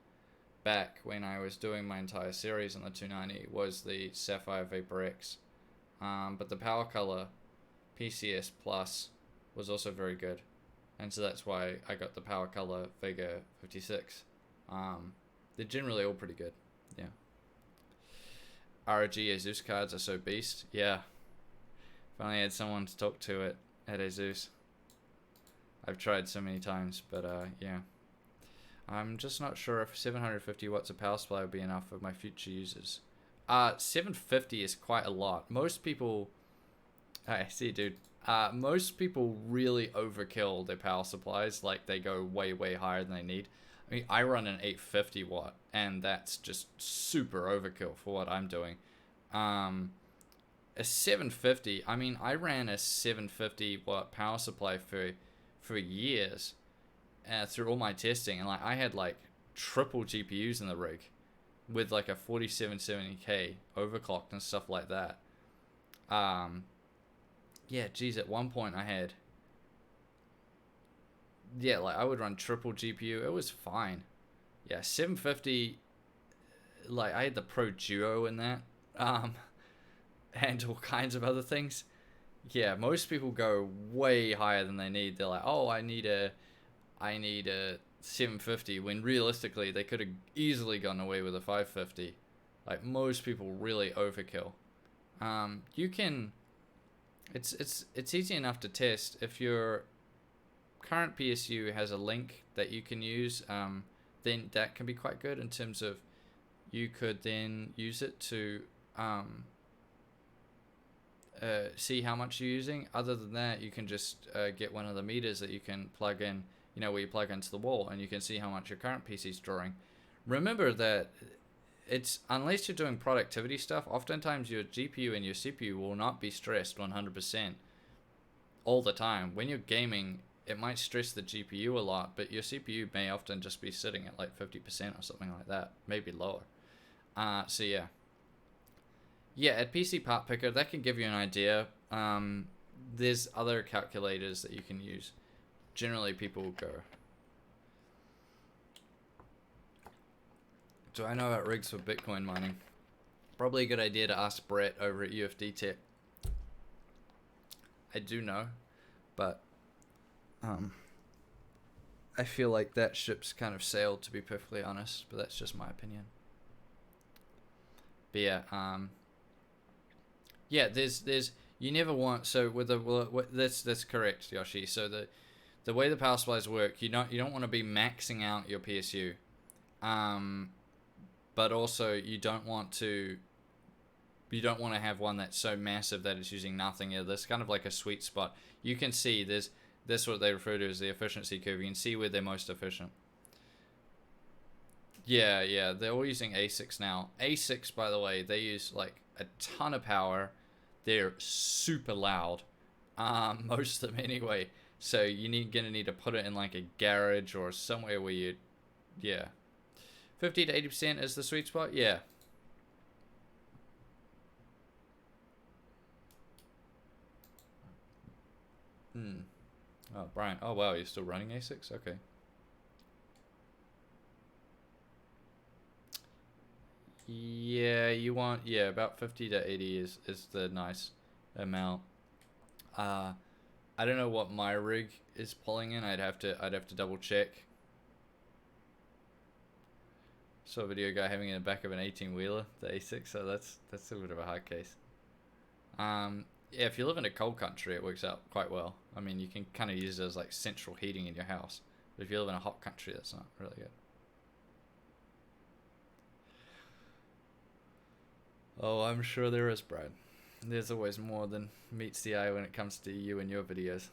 back when I was doing my entire series on the 290 was the Sapphire Vapor X. But the Power Color PCS Plus was also very good. And so that's why I got the Power Color Vega 56. They're generally all pretty good. Yeah. ROG Asus cards are so beast. Yeah. Finally had someone to talk to it at Asus. I've tried so many times, but yeah. I'm just not sure if 750 watts of power supply would be enough for my future users. 750 is quite a lot. Most people, I see, dude. Most people really overkill their power supplies. Like they go way, way higher than they need. I mean, I run an 850 watt, and that's just super overkill for what I'm doing. A 750. I mean, I ran a 750 watt power supply for years, through all my testing, and like I had like triple GPUs in the rig, with like a 4770K overclocked and stuff like that. Yeah, geez, at one point I had, yeah, like I would run triple GPU. It was fine. Yeah, 750, like I had the Pro Duo in that, and all kinds of other things. Yeah, most people go way higher than they need. They're like, oh, I need a 750, when realistically they could have easily gone away with a 550. Like most people really overkill. You can, it's easy enough to test if your current PSU has a link that you can use. Then that can be quite good in terms of you could then use it to see how much you're using. Other than that, you can just get one of the meters that you can plug in, you know, where you plug into the wall, and you can see how much your current PC is drawing. Remember that it's, unless you're doing productivity stuff, oftentimes your GPU and your CPU will not be stressed 100% all the time. When you're gaming, it might stress the GPU a lot, but your CPU may often just be sitting at like 50% or something like that, maybe lower. So yeah. Yeah, at PC Part Picker, that can give you an idea. There's other calculators that you can use. Generally, people go, do I know about rigs for Bitcoin mining? Probably a good idea to ask Brett over at UFD Tech. I do know, but I feel like that ship's kind of sailed, to be perfectly honest, but that's just my opinion. But yeah, yeah, there's you never want, so with the, that's correct, Yoshi. So the way the power supplies work, you don't want to be maxing out your PSU, but also you don't want to have one that's so massive that it's using nothing. Yeah, there's kind of like a sweet spot. You can see that's what they refer to as the efficiency curve. You can see where they're most efficient. Yeah, they're all using ASICs now. ASICs, by the way, they use like a ton of power. They're super loud, most of them anyway. So gonna need to put it in like a garage or somewhere where you, yeah. 50 to 80% is the sweet spot, yeah. Oh, Brian. Oh wow, you're still running ASICs? Okay. Yeah, you want, yeah, about 50 to 80 is the nice amount. I don't know what my rig is pulling in. I'd have to double check. Saw a video guy having it in the back of an 18-wheeler, the A6, so that's a bit of a hard case. Yeah, if you live in a cold country, it works out quite well. I mean, you can kind of use it as like central heating in your house. But if you live in a hot country, that's not really good. Oh, I'm sure there is, Brad. There's always more than meets the eye when it comes to you and your videos.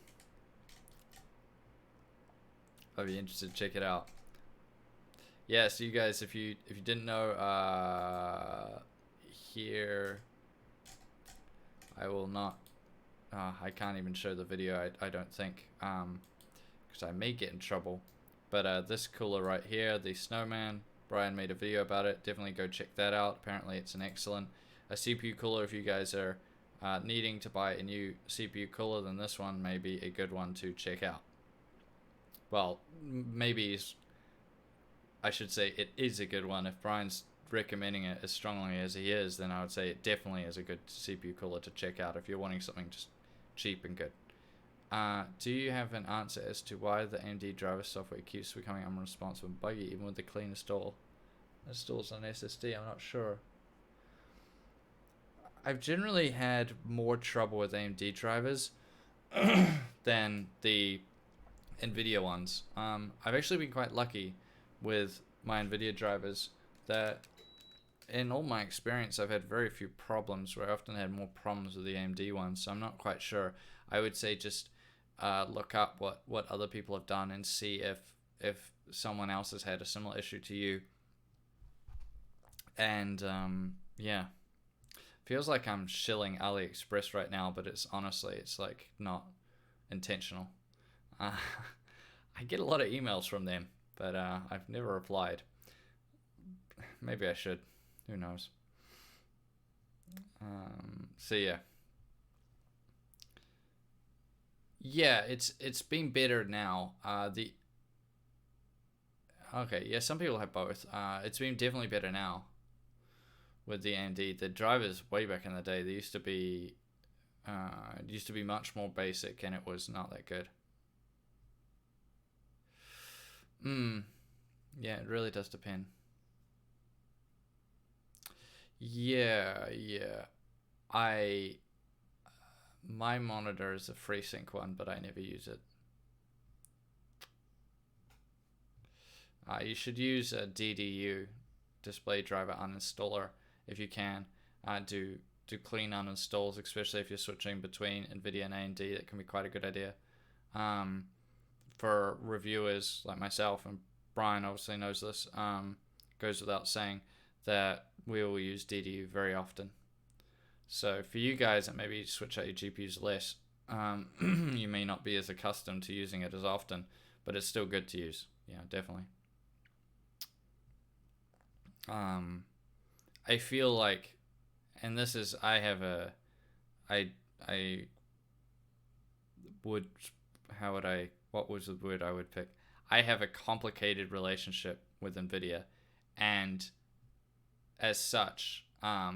I'd be interested to check it out. Yeah, so you guys, if you didn't know, here I will not. I can't even show the video. I don't think, because I may get in trouble. But this cooler right here, the Snowman. Brian made a video about it. Definitely go check that out. Apparently it's an excellent CPU cooler. If you guys are needing to buy a new CPU cooler, then this one may be a good one to check out. Well, maybe I should say it is a good one. If Brian's recommending it as strongly as he is, then I would say it definitely is a good CPU cooler to check out if you're wanting something just cheap and good. Do you have an answer as to why the AMD driver software keeps becoming unresponsive and buggy even with the clean install? Installs on SSD, I'm not sure. I've generally had more trouble with AMD drivers than the Nvidia ones. I've actually been quite lucky with my Nvidia drivers that in all my experience, I've had very few problems, where I often had more problems with the AMD ones, so I'm not quite sure. I would say just look up what other people have done and see if someone else has had a similar issue to you. And yeah, feels like I'm shilling AliExpress right now, but it's honestly, it's like not intentional. I get a lot of emails from them, but I've never replied. Maybe I should. Who knows? So yeah. Yeah, it's been better now. Okay, yeah, some people have both. It's been definitely better now with the AMD. The drivers way back in the day, they used to be much more basic, and it was not that good. Yeah, it really does depend. Yeah, yeah. I My monitor is a FreeSync one, but I never use it. You should use a DDU, display driver uninstaller, if you can. Do clean uninstalls, especially if you're switching between Nvidia and AMD. That can be quite a good idea. For reviewers like myself, and Brian obviously knows this, goes without saying that we will use DDU very often. So for you guys that maybe switch out your GPUs less, you may not be as accustomed to using it as often, but it's still good to use. Yeah, definitely. I feel like, and this is, I would, how would I, what was the word I would pick? I have a complicated relationship with Nvidia, and as such, I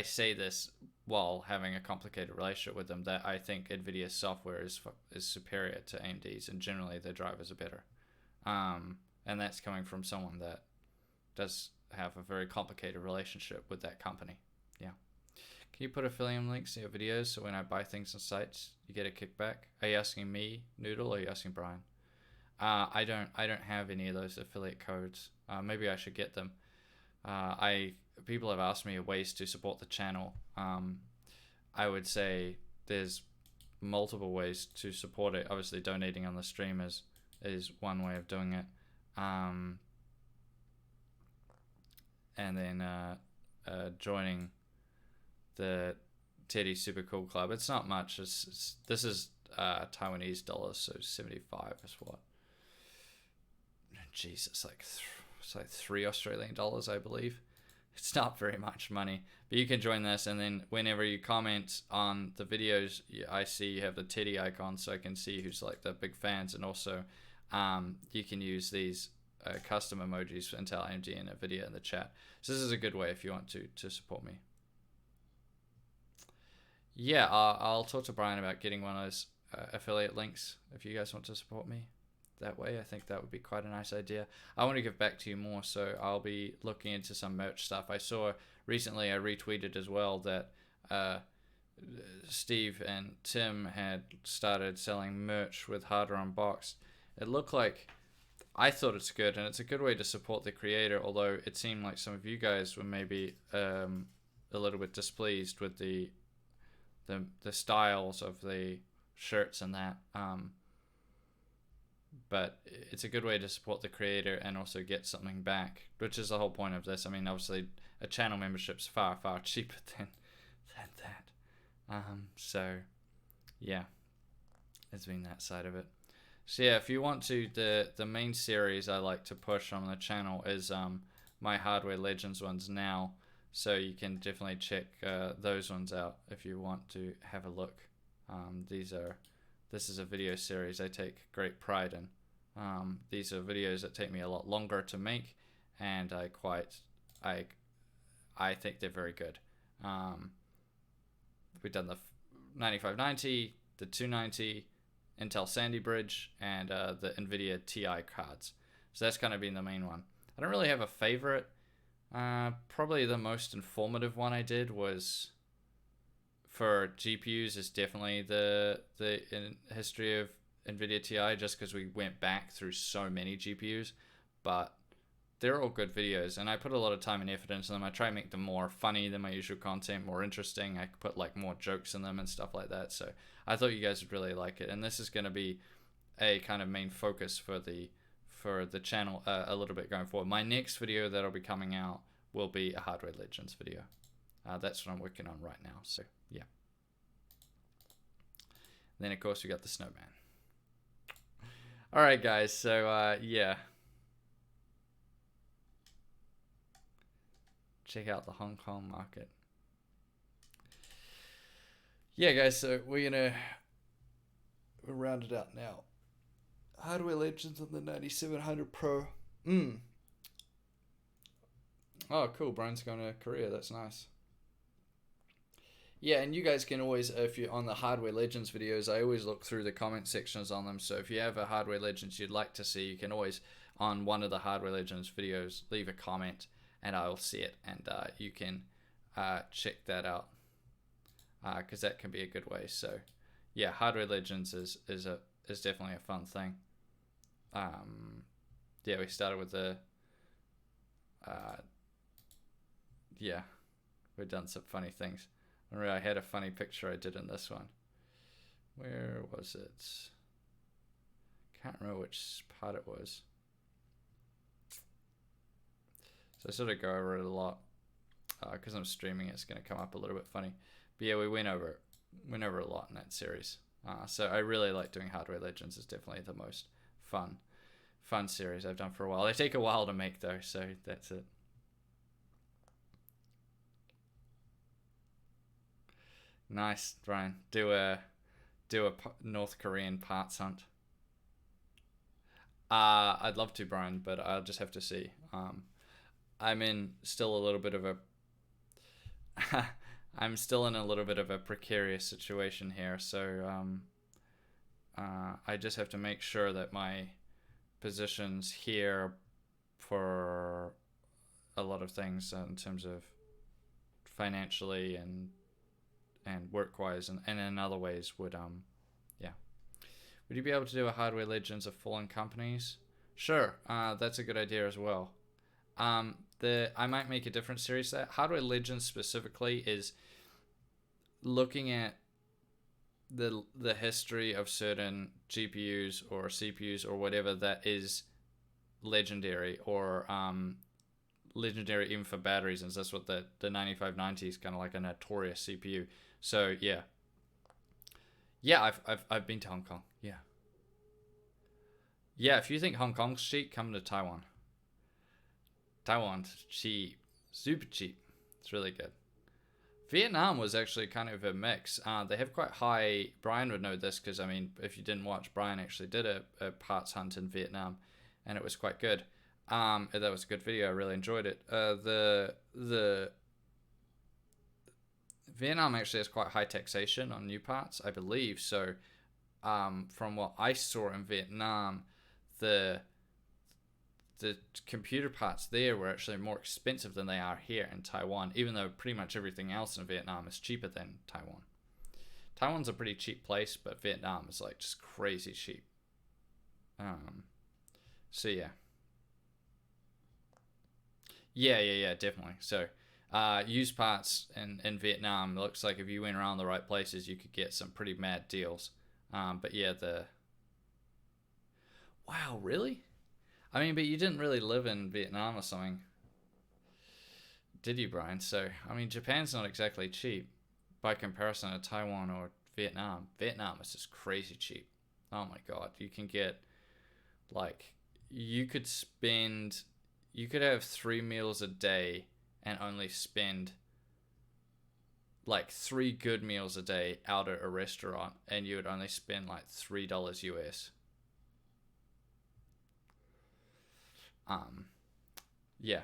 say this while having a complicated relationship with them, that I think Nvidia's software is superior to AMD's, and generally their drivers are better. And that's coming from someone that does have a very complicated relationship with that company. Yeah. Can you put affiliate links in your videos so when I buy things on sites, you get a kickback? Are you asking me, Noodle, or are you asking Brian? I don't have any of those affiliate codes. Maybe I should get them. People have asked me ways to support the channel. I would say there's multiple ways to support it. Obviously, donating on the stream is one way of doing it. And then joining the Teddy Super Cool Club. It's not much. This is Taiwanese dollars, so 75 is what? Jeez, it's like $3 Australian, I believe. It's not very much money, but you can join this, and then whenever you comment on the videos, I see you have the Teddy icon, so I can see who's like the big fans, and also you can use these custom emojis for Intel, AMD, and Nvidia in the chat. So this is a good way if you want to support me. Yeah, I'll talk to Brian about getting one of those affiliate links if you guys want to support me that way. I think that would be quite a nice idea. I want to give back to you more, so I'll be looking into some merch stuff. I saw recently, I retweeted as well, that Steve and Tim had started selling merch with Harder Unboxed. It looked like, I thought it's good, and it's a good way to support the creator, although it seemed like some of you guys were maybe a little bit displeased with the styles of the shirts and that. But it's a good way to support the creator and also get something back, which is the whole point of this. I mean, obviously, a channel membership's far, far cheaper than that. So, yeah, it's been that side of it. So yeah, if you want to, the main series I like to push on the channel is my Hardware Legends ones now. So you can definitely check those ones out if you want to have a look. This is a video series I take great pride in. These are videos that take me a lot longer to make, and I think they're very good. We've done the 9590, the 290, Intel Sandy Bridge, and the Nvidia Ti cards. So that's kind of been the main one. I don't really have a favorite. Probably the most informative one I did was for GPUs is definitely the history of Nvidia Ti, just because we went back through so many GPUs. But they're all good videos, and I put a lot of time and effort into them. I try and make them more funny than my usual content, more interesting. I put like more jokes in them and stuff like that. So I thought you guys would really like it, and this is going to be a kind of main focus for the channel a little bit going forward. My next video that'll be coming out will be a Hardware Legends video. That's what I'm working on right now. So yeah. Then of course we got the snowman. All right, guys. So yeah. Check out the Hong Kong market. Yeah, guys, so we'll round it out now. Hardware Legends on the 9700 Pro. Oh, cool. Brian's going to Korea. That's nice. Yeah, and you guys can always, if you're on the Hardware Legends videos, I always look through the comment sections on them. So if you have a Hardware Legends you'd like to see, you can always, on one of the Hardware Legends videos, leave a comment, and I'll see it, and you can check that out, because that can be a good way. So yeah, Hardware Legends is definitely a fun thing. Yeah, we started with the yeah, we've done some funny things. I had a funny picture I did in this one. Where was it? Can't remember which part it was. So I sort of go over it a lot, because I'm streaming. It's going to come up a little bit funny. But yeah, we went over a lot in that series. So I really like doing Hardware Legends. It's definitely the most fun series I've done for a while. They take a while to make though, so that's it. Nice, Brian. Do a North Korean parts hunt. I'd love to, Brian, but I'll just have to see. I'm still in a little bit of a precarious situation here, so I just have to make sure that my positions here for a lot of things in terms of financially and work-wise and in other ways would yeah. Would you be able to do a Hardware Legends of fallen companies? Sure, that's a good idea as well. I might make a different series. That Hardware Legends specifically is looking at the history of certain GPUs or CPUs or whatever that is legendary, or legendary even for bad reasons. That's what the 9590 is, kind of like a notorious CPU. So yeah, I've been to Hong Kong. Yeah, if you think Hong Kong's cheap, come to Taiwan. Taiwan's cheap, super cheap. It's really good. Vietnam was actually kind of a mix. They have quite high. Brian would know this because, I mean, if you didn't watch, Brian actually did a parts hunt in Vietnam, and it was quite good. That was a good video. I really enjoyed it. The Vietnam actually has quite high taxation on new parts, I believe. So, from what I saw in Vietnam, the computer parts there were actually more expensive than they are here in Taiwan, even though pretty much everything else in Vietnam is cheaper than Taiwan. Taiwan's a pretty cheap place, but Vietnam is like just crazy cheap. So yeah. Yeah, definitely. So used parts in Vietnam, it looks like if you went around the right places, you could get some pretty mad deals. But yeah, wow, really? I mean, but you didn't really live in Vietnam or something, did you, Brian? So, I mean, Japan's not exactly cheap by comparison to Taiwan or Vietnam. Vietnam is just crazy cheap. Oh my God. You can get, like, you could have 3 meals a day and only spend, like, 3 good meals a day out at a restaurant, and you would only spend, like, $3 US. Yeah.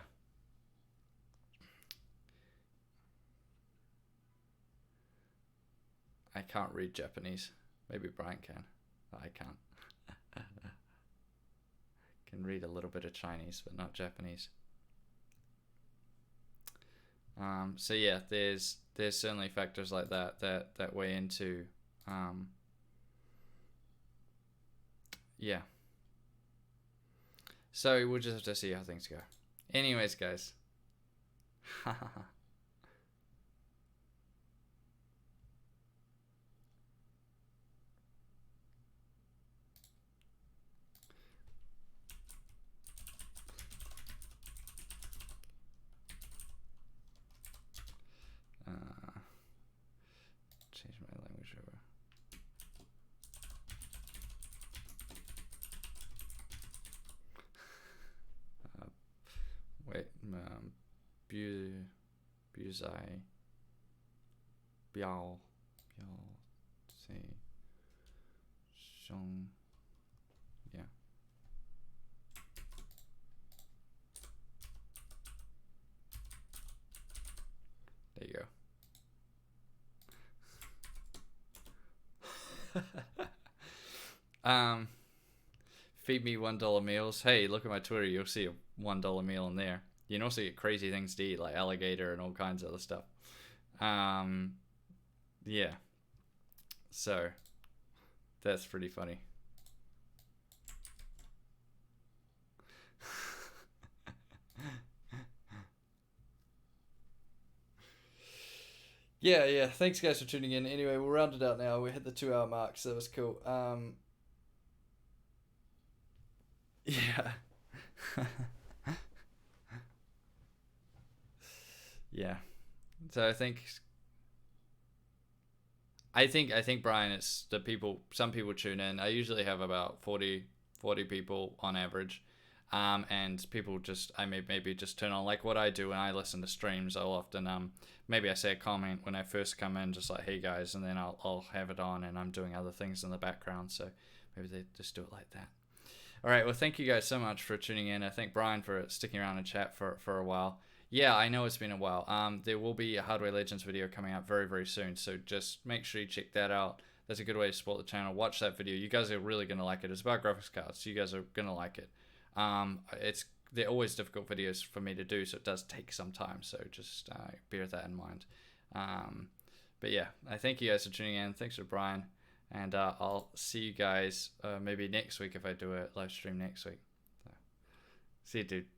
I can't read Japanese. Maybe Brian can. I can't. Can read a little bit of Chinese, but not Japanese. So yeah, there's certainly factors like that weigh into yeah. So we'll just have to see how things go. Anyways, guys. Change my language over. Wait, Buzai, Biao, say, Shong, yeah. There you go. Feed me $1 meals. Hey, look at my Twitter. You'll see a $1 meal in there. You can also get crazy things to eat, like alligator and all kinds of other stuff. Yeah. So that's pretty funny. Yeah. Thanks, guys, for tuning in. Anyway, we'll round it out now. We hit the 2 hour mark, so that was cool. Yeah. Yeah. So I think Brian, it's the people. Some people tune in. I usually have about 40 people on average. And people just maybe just turn on, like what I do when I listen to streams. I'll often maybe I say a comment when I first come in, just like, hey guys, and then I'll have it on and I'm doing other things in the background, so maybe they just do it like that. All right, well, thank you guys so much for tuning in. I thank Brian for sticking around and chat for a while. Yeah, I know it's been a while. There will be a Hardware Legends video coming out very, very soon, so just make sure you check that out. That's a good way to support the channel. Watch that video. You guys are really going to like it. It's about graphics cards, so you guys are going to like it. They're always difficult videos for me to do, so it does take some time, so just bear that in mind. But yeah, I thank you guys for tuning in. Thanks for Brian, and I'll see you guys maybe next week if I do a live stream next week. So, see you, dude.